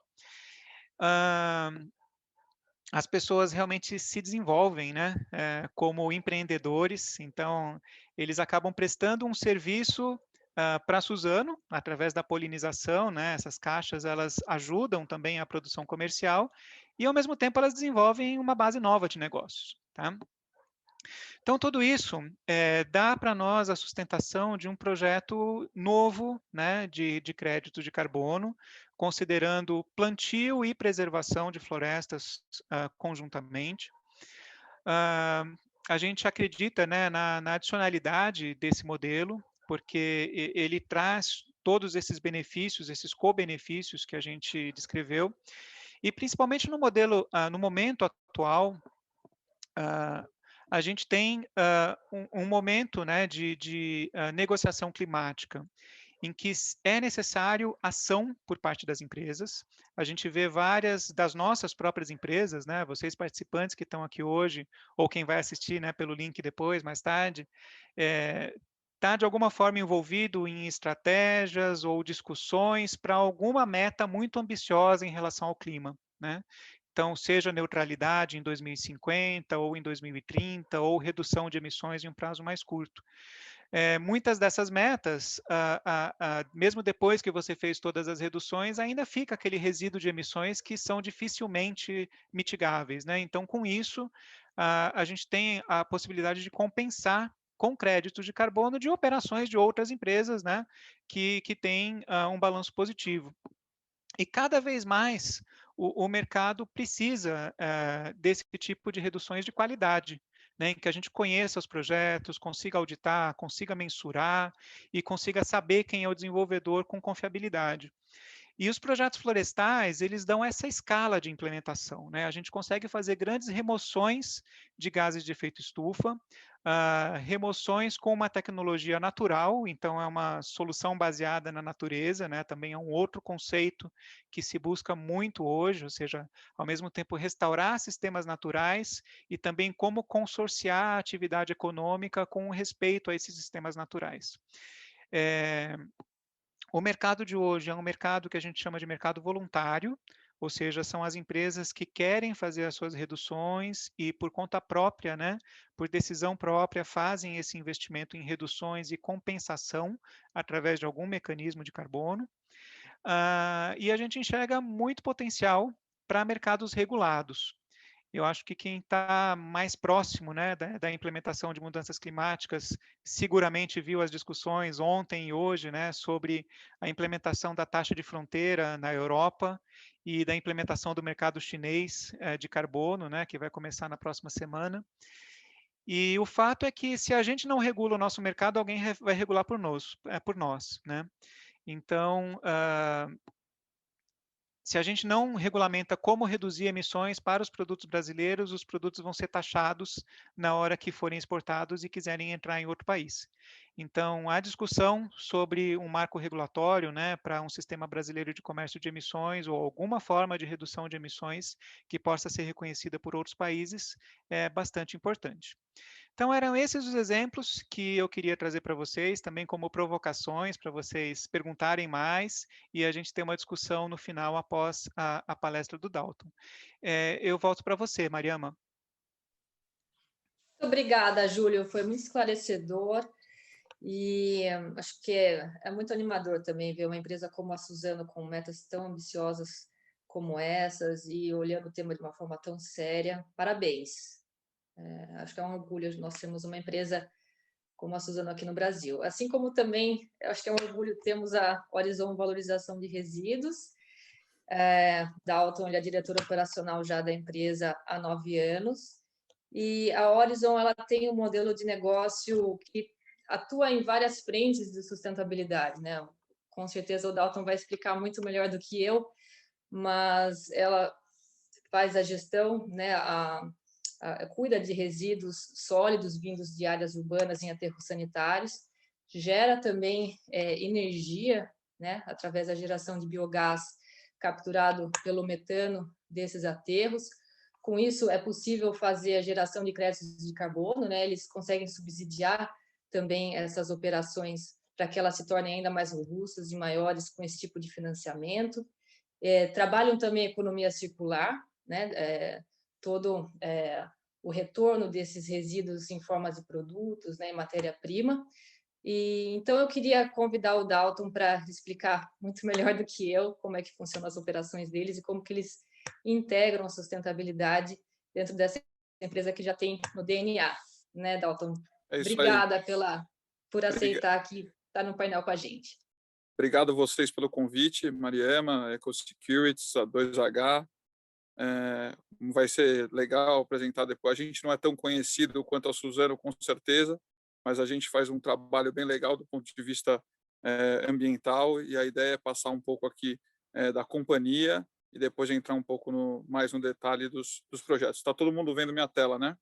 As pessoas realmente se desenvolvem, né, como empreendedores, então eles acabam prestando um serviço para a Suzano, através da polinização, né, essas caixas elas ajudam também a produção comercial, e ao mesmo tempo elas desenvolvem uma base nova de negócios, tá? Então, tudo isso dá para nós a sustentação de um projeto novo, né, de crédito de carbono, considerando plantio e preservação de florestas conjuntamente. A gente acredita, né, na adicionalidade desse modelo, porque ele traz todos esses benefícios, esses co-benefícios que a gente descreveu, e principalmente no modelo, no momento atual, a gente tem um momento, né, de negociação climática, em que é necessário ação por parte das empresas. A gente vê várias das nossas próprias empresas, né, vocês participantes que estão aqui hoje, ou quem vai assistir, né, pelo link depois, mais tarde, está, de alguma forma, envolvido em estratégias ou discussões para alguma meta muito ambiciosa em relação ao clima, né? Então, seja neutralidade em 2050 ou em 2030, ou redução de emissões em um prazo mais curto. Muitas dessas metas, mesmo depois que você fez todas as reduções, ainda fica aquele resíduo de emissões que são dificilmente mitigáveis, né? Então, com isso, a gente tem a possibilidade de compensar com créditos de carbono de operações de outras empresas, né, que têm um balanço positivo. E cada vez mais o mercado precisa desse tipo de reduções de qualidade, né, em que a gente conheça os projetos, consiga auditar, consiga mensurar e consiga saber quem é o desenvolvedor com confiabilidade. E os projetos florestais, eles dão essa escala de implementação, né? A gente consegue fazer grandes remoções de gases de efeito estufa, remoções com uma tecnologia natural, então é uma solução baseada na natureza, né? Também é um outro conceito que se busca muito hoje, ou seja, ao mesmo tempo restaurar sistemas naturais e também como consorciar a atividade econômica com respeito a esses sistemas naturais. O mercado de hoje é um mercado que a gente chama de mercado voluntário, ou seja, são as empresas que querem fazer as suas reduções e por conta própria, né, por decisão própria, fazem esse investimento em reduções e compensação através de algum mecanismo de carbono. E a gente enxerga muito potencial para mercados regulados. Eu acho que quem está mais próximo, né, da implementação de mudanças climáticas seguramente viu as discussões ontem e hoje, né, sobre a implementação da taxa de fronteira na Europa e da implementação do mercado chinês de carbono, né, que vai começar na próxima semana. E o fato é que se a gente não regula o nosso mercado, alguém vai regular por nós, né? Então, se a gente não regulamenta como reduzir emissões para os produtos brasileiros, os produtos vão ser taxados na hora que forem exportados e quiserem entrar em outro país. Então, há discussão sobre um marco regulatório, né, para um sistema brasileiro de comércio de emissões ou alguma forma de redução de emissões que possa ser reconhecida por outros países, é bastante importante. Então, eram esses os exemplos que eu queria trazer para vocês, também como provocações para vocês perguntarem mais e a gente ter uma discussão no final após a palestra do Dalton. Eu volto para você, Mariama. Obrigada, Júlio, foi muito esclarecedor e acho que é muito animador também ver uma empresa como a Suzano com metas tão ambiciosas como essas e olhando o tema de uma forma tão séria. Parabéns. Acho que é um orgulho nós termos uma empresa como a Suzano aqui no Brasil. Assim como também, acho que é um orgulho termos a Horizon Valorização de Resíduos. Dalton é a diretora operacional já da empresa há 9 anos. E a Horizon ela tem um modelo de negócio que atua em várias frentes de sustentabilidade, né? Com certeza o Dalton vai explicar muito melhor do que eu, mas ela faz a gestão, né? Cuida de resíduos sólidos vindos de áreas urbanas em aterros sanitários, gera também energia, né, através da geração de biogás capturado pelo metano desses aterros. Com isso, é possível fazer a geração de créditos de carbono, né, eles conseguem subsidiar também essas operações para que elas se tornem ainda mais robustas e maiores com esse tipo de financiamento. Trabalham também a economia circular, né, todo o retorno desses resíduos em forma de produtos, né, em matéria-prima. E então eu queria convidar o Dalton para explicar muito melhor do que eu como é que funcionam as operações deles e como que eles integram a sustentabilidade dentro dessa empresa que já tem no DNA, né, Dalton? Obrigada por aceitar aqui estar no painel com a gente. Obrigado a vocês pelo convite, Mariama, EcoSecurities, a 2H. Vai ser legal apresentar depois. A gente não é tão conhecido quanto a Suzano, com certeza, mas a gente faz um trabalho bem legal do ponto de vista ambiental e a ideia é passar um pouco aqui da companhia e depois entrar um pouco mais no detalhe dos projetos. Está todo mundo vendo minha tela, né?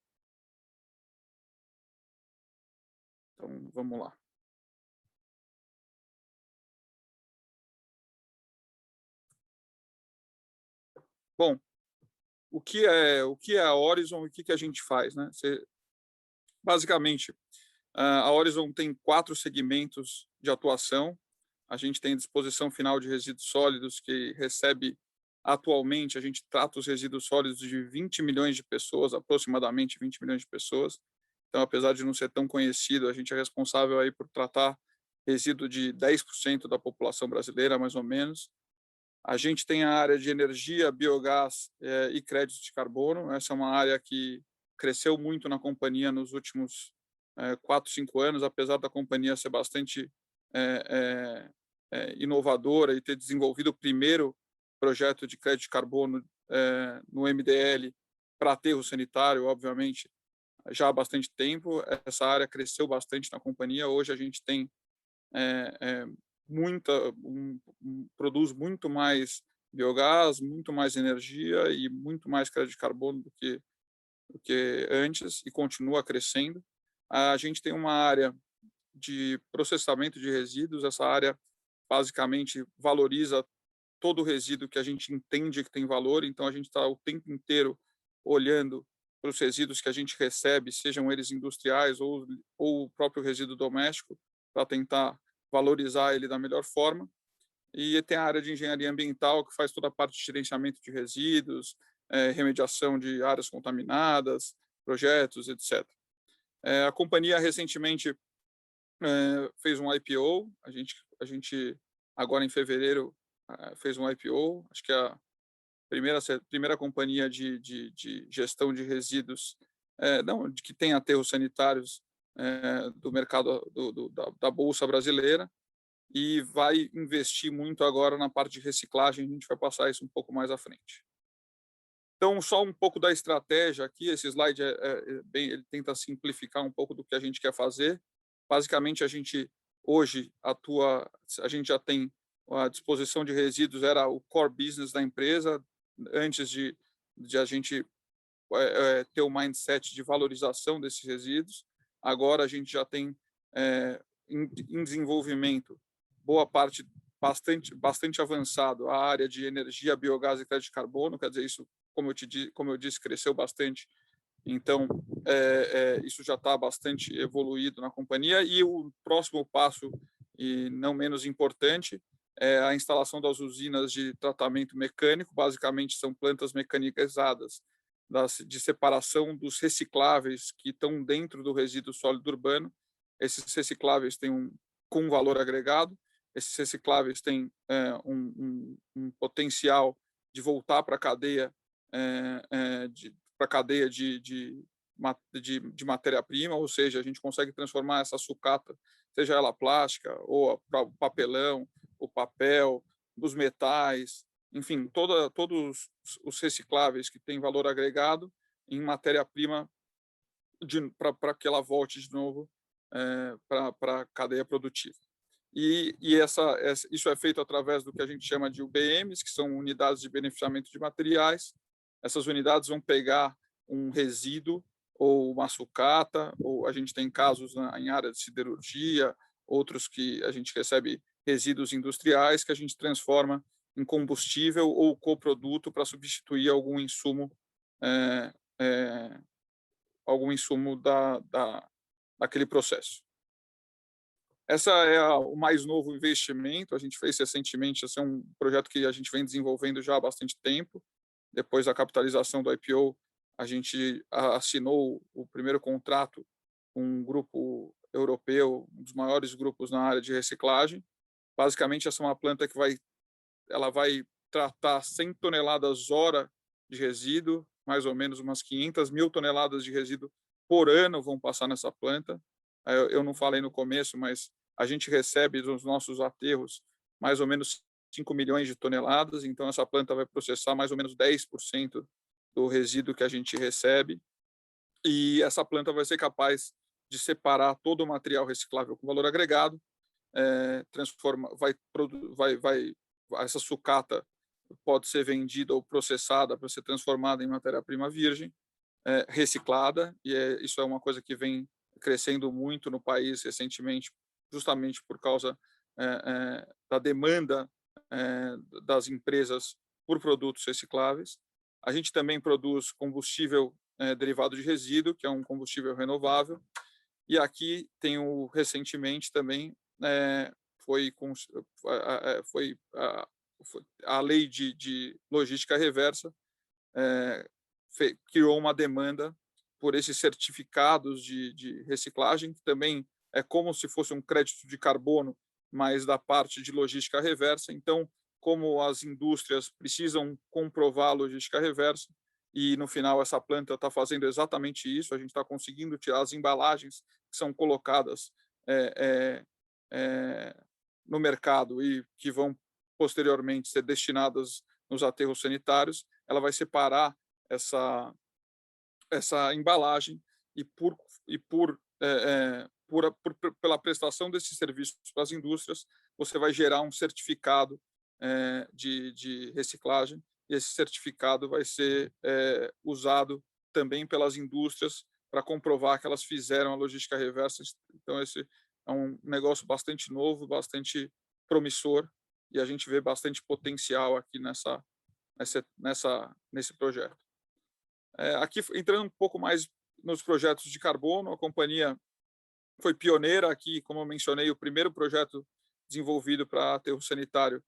Então, vamos lá. Bom, o que é a Horizon e o que a gente faz, né? Basicamente, A Horizon tem 4 segmentos de atuação. A gente tem disposição final de resíduos sólidos, que recebe atualmente, a gente trata os resíduos sólidos de 20 milhões de pessoas, aproximadamente 20 milhões de pessoas. Então, apesar de não ser tão conhecido, a gente é responsável aí por tratar resíduo de 10% da população brasileira, mais ou menos. A gente tem a área de energia, biogás e créditos de carbono. Essa é uma área que cresceu muito na companhia nos últimos 4, 5 anos, apesar da companhia ser bastante inovadora e ter desenvolvido o primeiro projeto de crédito de carbono no MDL para aterro sanitário, obviamente, já há bastante tempo. Essa área cresceu bastante na companhia. Hoje a gente tem produz muito mais biogás, muito mais energia e muito mais crédito de carbono do que antes, e continua crescendo. A gente tem uma área de processamento de resíduos. Essa área basicamente valoriza todo o resíduo que a gente entende que tem valor, então a gente está o tempo inteiro olhando para os resíduos que a gente recebe, sejam eles industriais ou o próprio resíduo doméstico, para tentar valorizar ele da melhor forma. E tem a área de engenharia ambiental, que faz toda a parte de gerenciamento de resíduos, remediação de áreas contaminadas, projetos, etc. A companhia recentemente fez um IPO. A gente agora em fevereiro fez um IPO. Acho que a primeira companhia de gestão de resíduos que tem aterros sanitários do mercado da Bolsa Brasileira, e vai investir muito agora na parte de reciclagem. A gente vai passar isso um pouco mais à frente. Então, só um pouco da estratégia aqui. Esse slide ele tenta simplificar um pouco do que a gente quer fazer. Basicamente, a gente hoje a gente já tem a disposição de resíduos, era o core business da empresa, antes de a gente ter o mindset de valorização desses resíduos. Agora a gente já tem em desenvolvimento boa parte bastante avançado a área de energia, biogás e crédito de carbono. Quer dizer, isso, como eu disse, cresceu bastante. Então, isso já está bastante evoluído na companhia. E o próximo passo, e não menos importante, é a instalação das usinas de tratamento mecânico. Basicamente, são plantas mecanizadas de separação dos recicláveis que estão dentro do resíduo sólido urbano. Esses recicláveis têm com valor agregado. Esses recicláveis têm um potencial de voltar para a cadeia de matéria-prima, ou seja, a gente consegue transformar essa sucata, seja ela plástica, ou o papelão, o papel, os metais, enfim, todos os recicláveis que têm valor agregado em matéria-prima para que ela volte de novo para a cadeia produtiva. E isso é feito através do que a gente chama de UBMs, que são unidades de beneficiamento de materiais. Essas unidades vão pegar um resíduo ou uma sucata, ou a gente tem casos em área de siderurgia, outros que a gente recebe resíduos industriais que a gente transforma em combustível ou coproduto para substituir algum insumo daquele processo. Essa é o mais novo investimento. A gente fez recentemente. Esse é um projeto que a gente vem desenvolvendo já há bastante tempo. Depois da capitalização do IPO, a gente assinou o primeiro contrato com um grupo europeu, um dos maiores grupos na área de reciclagem. Basicamente, essa é uma planta que vai tratar 100 toneladas hora de resíduo, mais ou menos umas 500 mil toneladas de resíduo por ano vão passar nessa planta. Eu não falei no começo, mas a gente recebe dos nossos aterros mais ou menos 5 milhões de toneladas, então essa planta vai processar mais ou menos 10% do resíduo que a gente recebe, e essa planta vai ser capaz de separar todo o material reciclável com valor agregado, essa sucata pode ser vendida ou processada para ser transformada em matéria-prima virgem, reciclada, e isso é uma coisa que vem crescendo muito no país recentemente, justamente por causa da demanda das empresas por produtos recicláveis. A gente também produz combustível derivado de resíduo, que é um combustível renovável, E aqui tem recentemente também, foi a lei de logística reversa, criou uma demanda por esses certificados de reciclagem, que também é como se fosse um crédito de carbono, mas da parte de logística reversa. Então, como as indústrias precisam comprovar a logística reversa, e no final essa planta está fazendo exatamente isso, a gente está conseguindo tirar as embalagens que são colocadas no mercado e que vão posteriormente ser destinadas nos aterros sanitários, ela vai separar essa embalagem e pela prestação desses serviços para as indústrias, você vai gerar um certificado de reciclagem, e esse certificado vai ser usado também pelas indústrias para comprovar que elas fizeram a logística reversa. Então, esse é um negócio bastante novo, bastante promissor, e a gente vê bastante potencial aqui nesse projeto. Aqui, entrando um pouco mais nos projetos de carbono, a companhia foi pioneira aqui, como eu mencionei, o primeiro projeto desenvolvido para aterro sanitário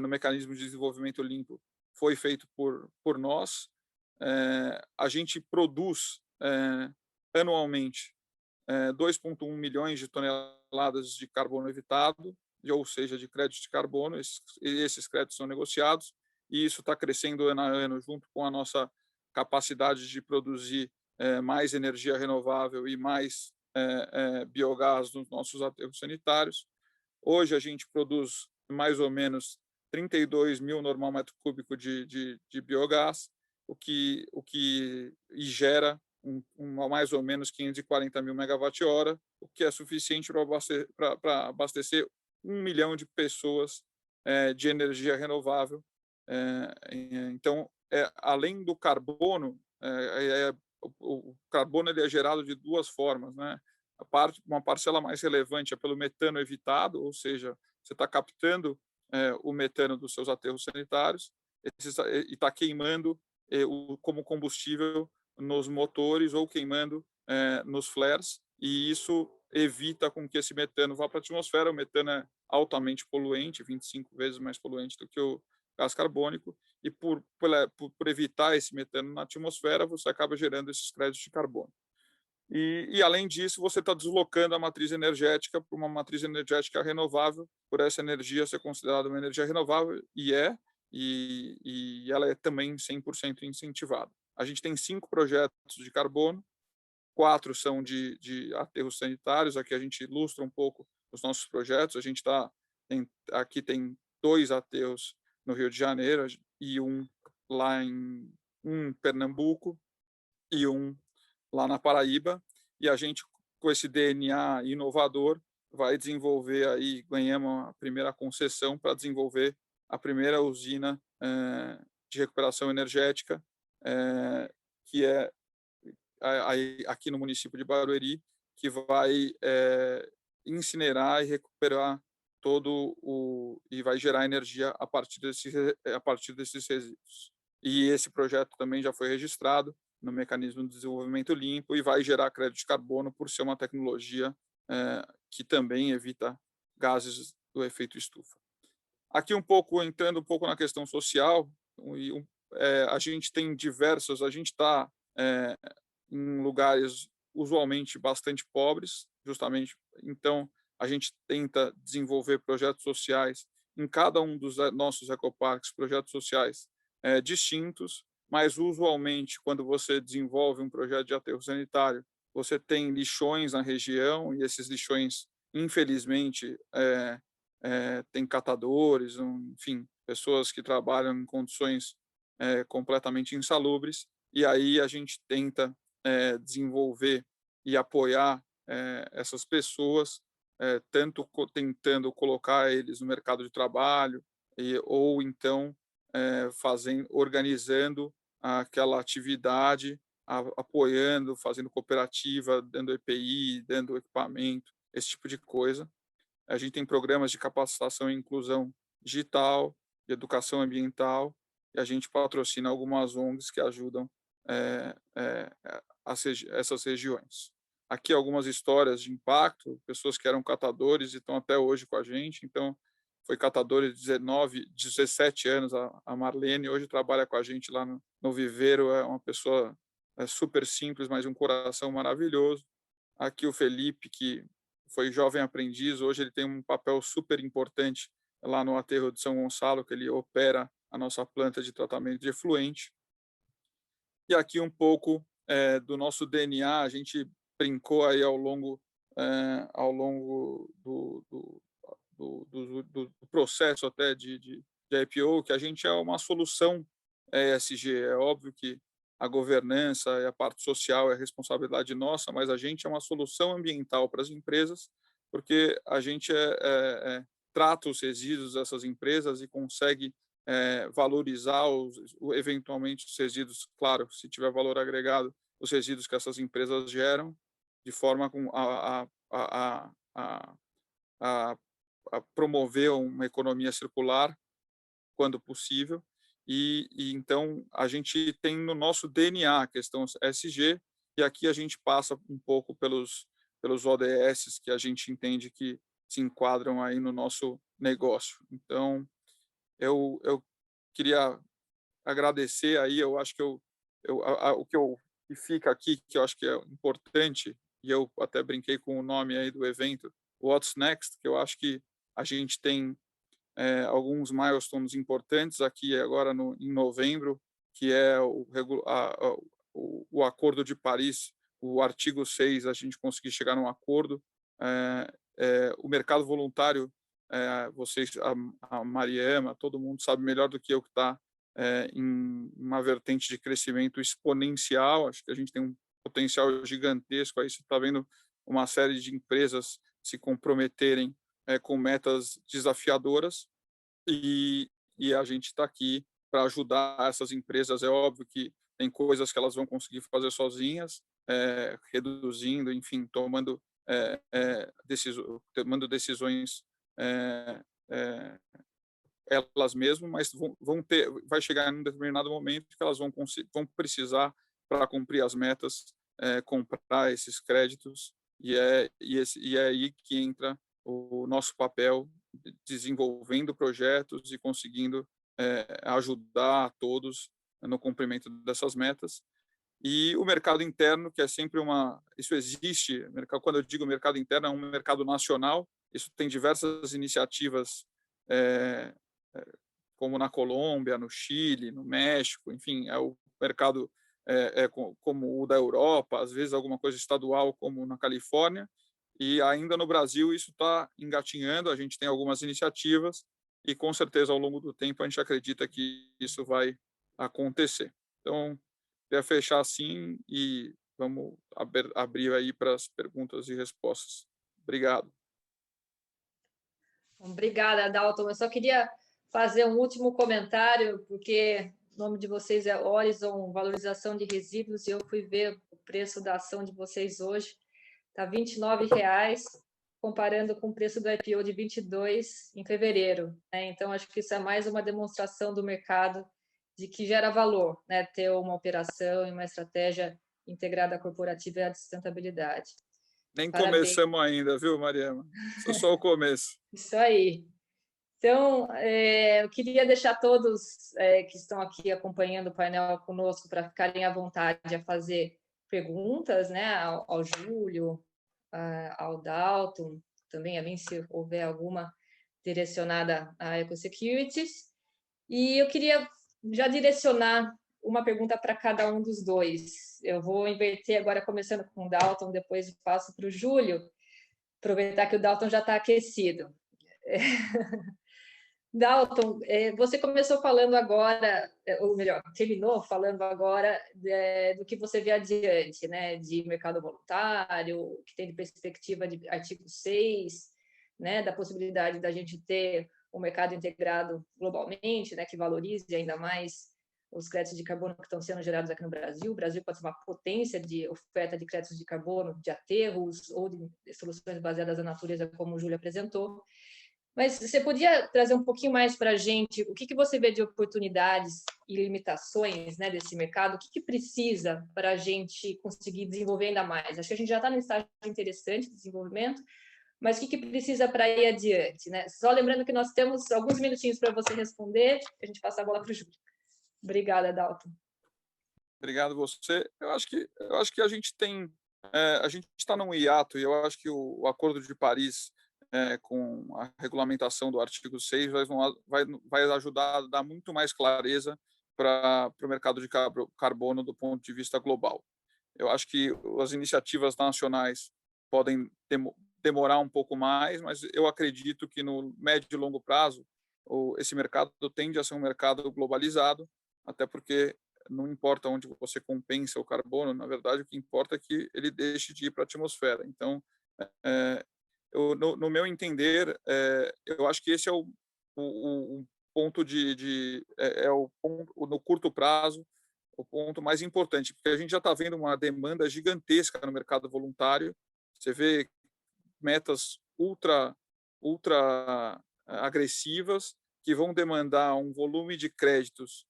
no mecanismo de desenvolvimento limpo foi feito por nós. A gente produz anualmente 2,1 milhões de toneladas de carbono evitado, ou seja, de créditos de carbono. Esses créditos são negociados, e isso está crescendo ano a ano, junto com a nossa capacidade de produzir mais energia renovável e mais biogás nos nossos aterros sanitários. Hoje a gente produz mais ou menos 32 mil normal metro cúbico de biogás, o que gera mais ou menos 540 mil megawatt-hora, o que é suficiente para abastecer 1 milhão de pessoas de energia renovável. Então, além do carbono, o carbono ele é gerado de duas formas, né? Uma parcela mais relevante é pelo metano evitado, ou seja, você está captando o metano dos seus aterros sanitários e está queimando como combustível nos motores ou queimando nos flares, e isso evita com que esse metano vá para a atmosfera. O metano é altamente poluente, 25 vezes mais poluente do que o gás carbônico, e por evitar esse metano na atmosfera, você acaba gerando esses créditos de carbono. E além disso, você está deslocando a matriz energética para uma matriz energética renovável, por essa energia ser considerada uma energia renovável, e ela é também 100% incentivada. A gente tem 5 projetos de carbono, 4 são de aterros sanitários. Aqui a gente ilustra um pouco os nossos projetos. A gente aqui tem 2 aterros no Rio de Janeiro, e lá em Pernambuco e lá na Paraíba, e a gente, com esse DNA inovador, vai desenvolver aí, ganhamos a primeira concessão para desenvolver a primeira usina de recuperação energética, que é aqui no município de Barueri, que vai incinerar e recuperar e vai gerar energia a partir desses resíduos. E esse projeto também já foi registrado no mecanismo de desenvolvimento limpo e vai gerar crédito de carbono por ser uma tecnologia que também evita gases do efeito estufa. Aqui entrando um pouco na questão social, a gente tem a gente está em lugares usualmente bastante pobres, justamente. Então, a gente tenta desenvolver projetos sociais em cada um dos nossos ecoparques, projetos sociais distintos, mas usualmente, quando você desenvolve um projeto de aterro sanitário, você tem lixões na região, e esses lixões, infelizmente, tem catadores, enfim, pessoas que trabalham em condições completamente insalubres, e aí a gente tenta desenvolver e apoiar essas pessoas, tanto tentando colocar eles no mercado de trabalho, ou então organizando aquela atividade, apoiando, fazendo cooperativa, dando EPI, dando equipamento, esse tipo de coisa. A gente tem programas de capacitação e inclusão digital, de educação ambiental, e a gente patrocina algumas ONGs que ajudam essas regiões. aqui algumas histórias de impacto, pessoas que eram catadores e estão até hoje com a gente. Então, foi catadora de 17 anos, a Marlene, hoje trabalha com a gente lá no Viveiro, é uma pessoa super simples, mas um coração maravilhoso. Aqui o Felipe, que foi jovem aprendiz, hoje ele tem um papel super importante lá no aterro de São Gonçalo, que ele opera a nossa planta de tratamento de efluente. E aqui um pouco do nosso DNA, a gente brincou aí ao longo do processo até de IPO, que a gente é uma solução ESG. É óbvio que a governança e a parte social é responsabilidade nossa, mas a gente é uma solução ambiental para as empresas, porque a gente trata os resíduos dessas empresas e consegue valorizar eventualmente os resíduos, claro, se tiver valor agregado, os resíduos que essas empresas geram, de forma a promover uma economia circular quando possível. E então a gente tem no nosso DNA a questão ESG, e aqui a gente passa um pouco pelos ODS que a gente entende que se enquadram aí no nosso negócio. Então, eu queria agradecer aí, eu acho que o que fica aqui, que eu acho que é importante, e eu até brinquei com o nome aí do evento, What's Next, que eu acho que a gente tem alguns milestones importantes aqui agora em novembro, que é o Acordo de Paris, o artigo 6, a gente conseguir chegar num acordo. O mercado voluntário, vocês, a Mariema, todo mundo sabe melhor do que eu que está em uma vertente de crescimento exponencial. Acho que a gente tem um potencial gigantesco. Aí você está vendo uma série de empresas se comprometerem com metas desafiadoras, e a gente está aqui para ajudar essas empresas. É óbvio que tem coisas que elas vão conseguir fazer sozinhas, reduzindo, enfim, tomando decisões elas mesmas, mas vai chegar em um determinado momento que elas vão precisar, para cumprir as metas, comprar esses créditos, e é aí que entra o nosso papel, desenvolvendo projetos e conseguindo ajudar a todos no cumprimento dessas metas. E o mercado interno, que é sempre isso existe, quando eu digo mercado interno, é um mercado nacional, isso tem diversas iniciativas, como na Colômbia, no Chile, no México, enfim, é o mercado como o da Europa, às vezes alguma coisa estadual, como na Califórnia, e ainda no Brasil isso está engatinhando, a gente tem algumas iniciativas, e com certeza ao longo do tempo a gente acredita que isso vai acontecer. Então, queria fechar assim e vamos abrir aí para as perguntas e respostas. Obrigado. Obrigada, Dalton. Eu só queria fazer um último comentário, porque o nome de vocês é Horizon Valorização de Resíduos, e eu fui ver o preço da ação de vocês hoje, está R$ 29,00, comparando com o preço do IPO de 22 em fevereiro. Então, acho que isso é mais uma demonstração do mercado de que gera valor, ter uma operação e uma estratégia integrada corporativa e a sustentabilidade. Nem Parabéns. Começamos ainda, viu, Mariema? Isso é só o começo. Isso aí. Então, eu queria deixar todos que estão aqui acompanhando o painel conosco para ficarem à vontade a fazer perguntas, ao Júlio, ao Dalton, também a mim, se houver alguma direcionada à EcoSecurities. E eu queria já direcionar uma pergunta para cada um dos dois. Eu vou inverter agora, começando com o Dalton, depois passo para o Júlio, aproveitar que o Dalton já está aquecido. Dalton, você começou falando agora, ou melhor, terminou falando agora do que você vê adiante, de mercado voluntário, que tem de perspectiva de artigo 6, da possibilidade da gente ter um mercado integrado globalmente, que valorize ainda mais os créditos de carbono que estão sendo gerados aqui no Brasil. O Brasil pode ser uma potência de oferta de créditos de carbono, de aterros ou de soluções baseadas na natureza, como o Júlio apresentou. Mas você podia trazer um pouquinho mais para a gente o que você vê de oportunidades e limitações, né, desse mercado? O que precisa para a gente conseguir desenvolver ainda mais? Acho que a gente já está num estágio interessante de desenvolvimento, mas o que precisa para ir adiante, né? Só lembrando que nós temos alguns minutinhos para você responder, a gente passa a bola para o Júlio. Obrigada, Dalton. Obrigado você. Eu acho que a gente tem, a gente está num hiato, e eu acho que o Acordo de Paris, com a regulamentação do artigo 6, vai ajudar a dar muito mais clareza para o mercado de carbono do ponto de vista global. Eu acho que as iniciativas nacionais podem demorar um pouco mais, mas eu acredito que no médio e longo prazo esse mercado tende a ser um mercado globalizado, até porque não importa onde você compensa o carbono, na verdade o que importa é que ele deixe de ir para a atmosfera. Então, no meu entender, eu acho que esse é o ponto o ponto, no curto prazo, o ponto mais importante, porque a gente já está vendo uma demanda gigantesca no mercado voluntário. Você vê metas ultra agressivas que vão demandar um volume de créditos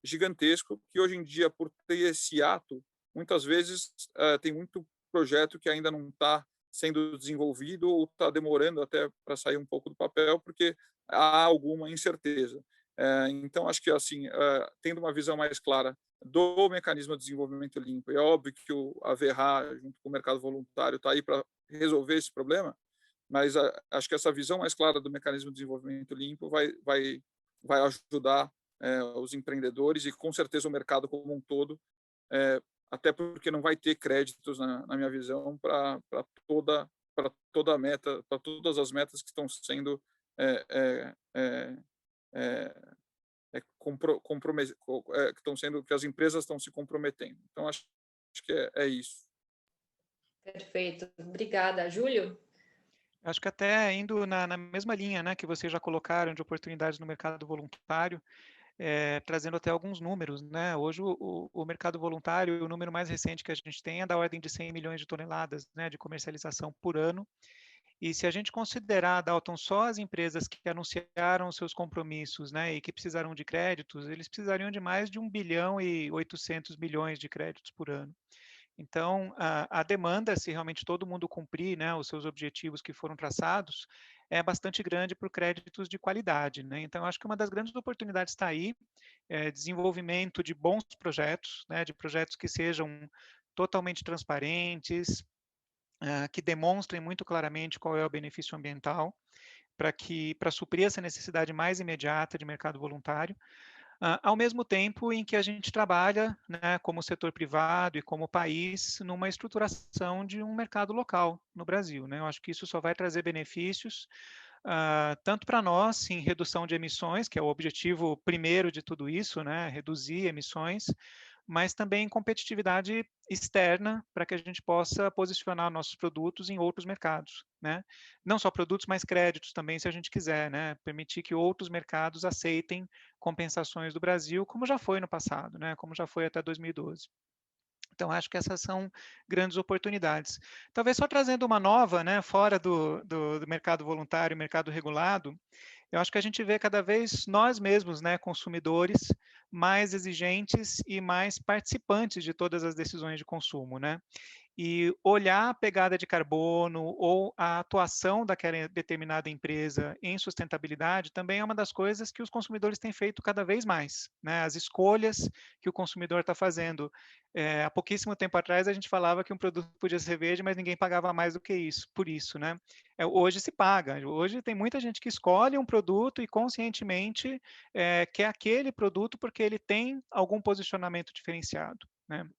gigantesco, que hoje em dia, por ter esse ato, muitas vezes tem muito projeto que ainda não está sendo desenvolvido ou está demorando até para sair um pouco do papel, porque há alguma incerteza. Então, acho que assim, tendo uma visão mais clara do mecanismo de desenvolvimento limpo, é óbvio que a Verra, junto com o mercado voluntário, está aí para resolver esse problema, mas acho que essa visão mais clara do mecanismo de desenvolvimento limpo vai ajudar os empreendedores e, com certeza, o mercado como um todo, até porque não vai ter créditos, na minha visão, para toda a meta, para todas as metas que estão sendo que as empresas estão se comprometendo. Então, acho que é isso. Perfeito. Obrigada. Júlio? Acho que até indo na mesma linha, né, que vocês já colocaram de oportunidades no mercado voluntário, trazendo até alguns números, né? Hoje o mercado voluntário, o número mais recente que a gente tem é da ordem de 100 milhões de toneladas, né, de comercialização por ano. E se a gente considerar, Dalton, só as empresas que anunciaram seus compromissos, né, e que precisaram de créditos, eles precisariam de mais de 1 bilhão e 800 milhões de créditos por ano. Então, a demanda, se realmente todo mundo cumprir, né, os seus objetivos que foram traçados, é bastante grande por créditos de qualidade, né? Então, acho que uma das grandes oportunidades está aí, desenvolvimento de bons projetos, né, de projetos que sejam totalmente transparentes, que demonstrem muito claramente qual é o benefício ambiental, para suprir essa necessidade mais imediata de mercado voluntário, ao mesmo tempo em que a gente trabalha, né, como setor privado e como país, numa estruturação de um mercado local no Brasil, né? Eu acho que isso só vai trazer benefícios, tanto para nós em redução de emissões, que é o objetivo primeiro de tudo isso, né, reduzir emissões, mas também competitividade externa para que a gente possa posicionar nossos produtos em outros mercados, né? Não só produtos, mas créditos também, se a gente quiser, né? Permitir que outros mercados aceitem compensações do Brasil, como já foi no passado, né? Como já foi até 2012. Então, acho que essas são grandes oportunidades. Talvez só trazendo uma nova, né, fora do mercado voluntário, mercado regulado, eu acho que a gente vê cada vez nós mesmos, né, consumidores, mais exigentes e mais participantes de todas as decisões de consumo, né? E olhar a pegada de carbono ou a atuação daquela determinada empresa em sustentabilidade também é uma das coisas que os consumidores têm feito cada vez mais, né? As escolhas que o consumidor está fazendo. Há pouquíssimo tempo atrás a gente falava que um produto podia ser verde, mas ninguém pagava mais do que isso, por isso, né? Hoje se paga. Hoje tem muita gente que escolhe um produto e conscientemente quer aquele produto porque ele tem algum posicionamento diferenciado, né?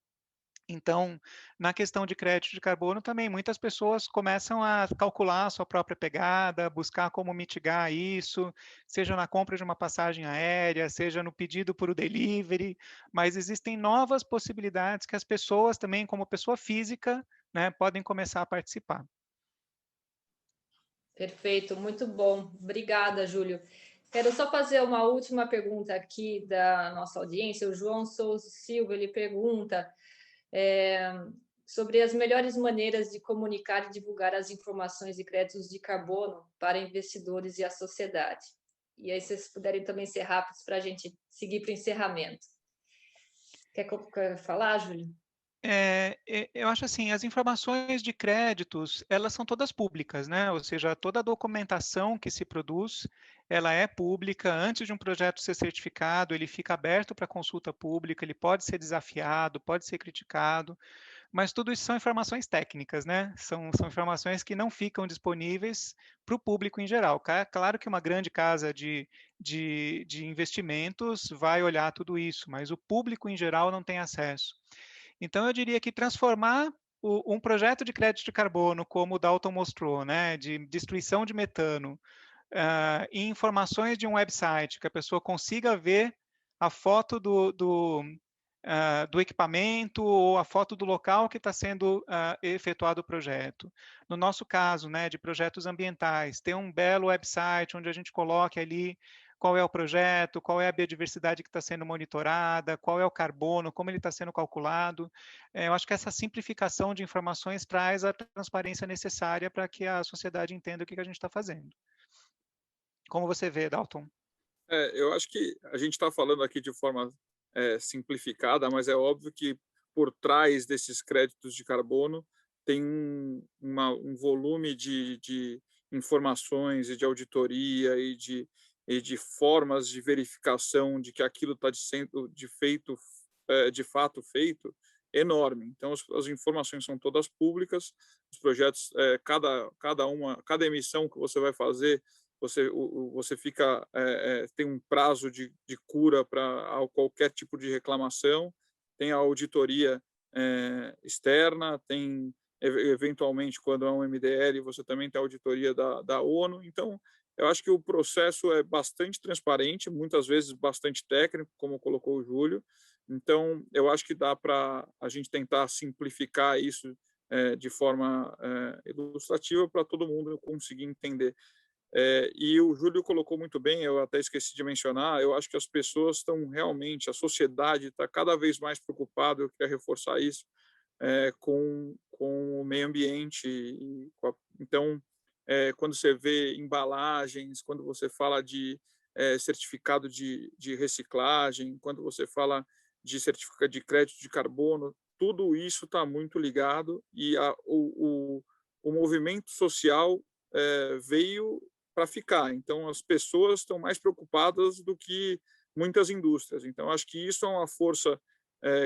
Então, na questão de crédito de carbono também, muitas pessoas começam a calcular a sua própria pegada, buscar como mitigar isso, seja na compra de uma passagem aérea, seja no pedido por o delivery, mas existem novas possibilidades que as pessoas também, como pessoa física, né, podem começar a participar. Perfeito, muito bom. Obrigada, Júlio. Quero só fazer uma última pergunta aqui da nossa audiência. O João Souza Silva, ele pergunta sobre as melhores maneiras de comunicar e divulgar as informações e créditos de carbono para investidores e a sociedade. E aí, se vocês puderem também ser rápidos para a gente seguir para o encerramento. Quer falar, Júlio? Eu acho assim, as informações de créditos, elas são todas públicas, né? Ou seja, toda a documentação que se produz, ela é pública. Antes de um projeto ser certificado, ele fica aberto para consulta pública, ele pode ser desafiado, pode ser criticado, mas tudo isso são informações técnicas, né? São informações que não ficam disponíveis para o público em geral. Claro que uma grande casa de investimentos vai olhar tudo isso, mas o público em geral não tem acesso. Então, eu diria que transformar um projeto de crédito de carbono, como o Dalton mostrou, né, de destruição de metano, em informações de um website, que a pessoa consiga ver a foto do equipamento ou a foto do local que está sendo efetuado o projeto. No nosso caso, né, de projetos ambientais, ter um belo website onde a gente coloque ali qual é o projeto, qual é a biodiversidade que está sendo monitorada, qual é o carbono, como ele está sendo calculado. Eu acho que essa simplificação de informações traz a transparência necessária para que a sociedade entenda o que a gente está fazendo. Como você vê, Dalton? Eu acho que a gente está falando aqui de forma simplificada, mas é óbvio que por trás desses créditos de carbono tem um volume de informações e de auditoria e de formas de verificação de que aquilo está sendo de fato feito enorme. Então, as informações são todas públicas, os projetos, cada emissão que você vai fazer, você tem um prazo de cura para qualquer tipo de reclamação, tem a auditoria externa, tem, eventualmente, quando é um MDL, você também tem a auditoria da ONU. Então, eu acho que o processo é bastante transparente, muitas vezes bastante técnico, como colocou o Júlio. Então, eu acho que dá para a gente tentar simplificar isso de forma ilustrativa para todo mundo conseguir entender. E o Júlio colocou muito bem, eu até esqueci de mencionar, eu acho que as pessoas estão realmente, a sociedade está cada vez mais preocupada, eu queria reforçar isso, com o meio ambiente. Então, quando você vê embalagens, quando você fala de certificado de reciclagem, quando você fala de certificado de crédito de carbono, tudo isso está muito ligado e o movimento social veio para ficar. Então, as pessoas estão mais preocupadas do que muitas indústrias. Então, acho que isso é uma força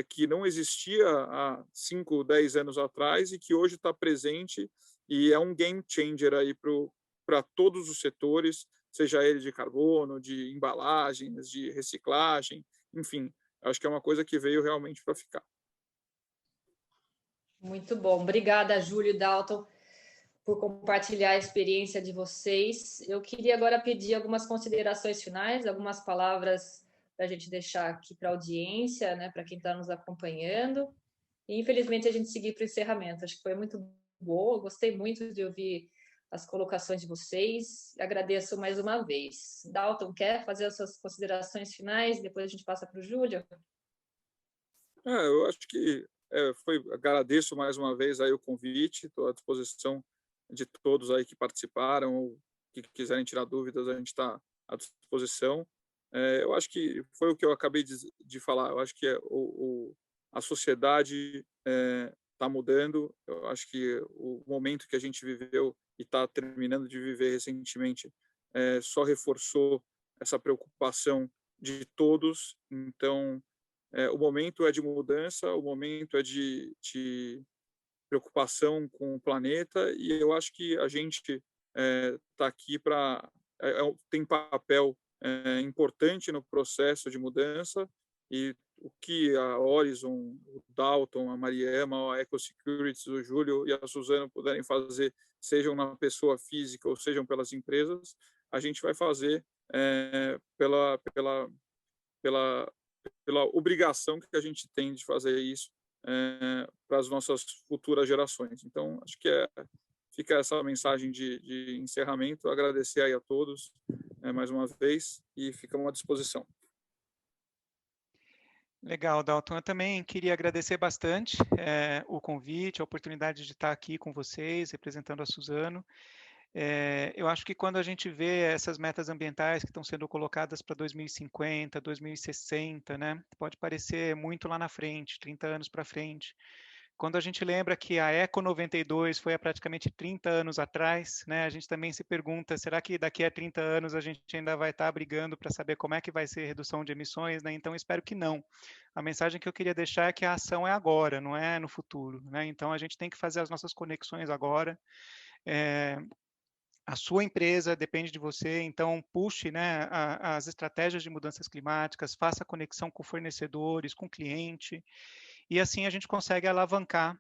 que não existia há 5, 10 anos atrás e que hoje está presente e é um game changer aí para todos os setores, seja ele de carbono, de embalagens, de reciclagem, enfim. Acho que é uma coisa que veio realmente para ficar. Muito bom. Obrigada, Júlio e Dalton, por compartilhar a experiência de vocês. Eu queria agora pedir algumas considerações finais, algumas palavras para a gente deixar aqui para a audiência, né, para quem está nos acompanhando. E, infelizmente, a gente seguir para o encerramento. Acho que foi muito boa, gostei muito de ouvir as colocações de vocês. Agradeço mais uma vez. Dalton, quer fazer as suas considerações finais? Depois a gente passa para o Júlio. Eu acho que agradeço mais uma vez aí o convite, estou à disposição de todos aí que participaram ou que quiserem tirar dúvidas, a gente está à disposição. Eu acho que foi o que eu acabei de falar, eu acho que a sociedade está mudando, eu acho que o momento que a gente viveu e está terminando de viver recentemente só reforçou essa preocupação de todos. Então, o momento é de mudança, o momento é de preocupação com o planeta, e eu acho que a gente está aqui para tem papel importante no processo de mudança, e o que a Horizon, o Dalton, a Mariema, a EcoSecurities, o Júlio e a Suzana puderem fazer, sejam na pessoa física ou sejam pelas empresas, a gente vai fazer pela obrigação que a gente tem de fazer isso para as nossas futuras gerações. Então, acho que fica essa mensagem de encerramento, agradecer aí a todos mais uma vez e ficamos à disposição. Legal, Dalton. Eu também queria agradecer bastante o convite, a oportunidade de estar aqui com vocês, representando a Suzano. Eu acho que quando a gente vê essas metas ambientais que estão sendo colocadas para 2050, 2060, né, pode parecer muito lá na frente, 30 anos para frente. Quando a gente lembra que a Eco 92 foi há praticamente 30 anos atrás, né, a gente também se pergunta, será que daqui a 30 anos a gente ainda vai estar brigando para saber como é que vai ser a redução de emissões, né? Então, espero que não. A mensagem que eu queria deixar é que a ação é agora, não é no futuro, né? Então, a gente tem que fazer as nossas conexões agora. A sua empresa depende de você, então puxe, né, as estratégias de mudanças climáticas, faça conexão com fornecedores, com cliente, e assim a gente consegue alavancar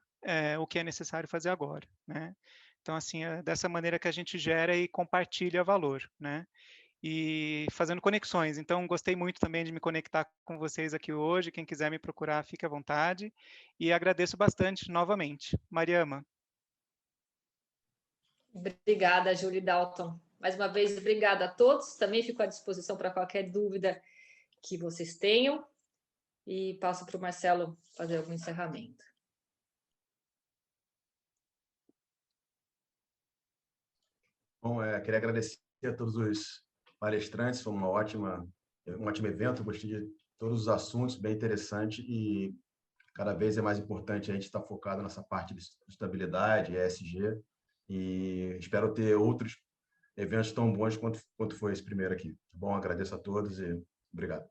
o que é necessário fazer agora, né? Então, assim, é dessa maneira que a gente gera e compartilha valor, né? E fazendo conexões. Então, gostei muito também de me conectar com vocês aqui hoje. Quem quiser me procurar, fique à vontade. E agradeço bastante novamente. Mariama. Obrigada, Julie Dalton. Mais uma vez, obrigada a todos. Também fico à disposição para qualquer dúvida que vocês tenham. E passo para o Marcelo fazer algum encerramento. Bom, queria agradecer a todos os palestrantes, foi um ótimo evento, gostei de todos os assuntos, bem interessante, e cada vez é mais importante a gente estar focado nessa parte de sustentabilidade, ESG, e espero ter outros eventos tão bons quanto foi esse primeiro aqui. Bom, agradeço a todos e obrigado.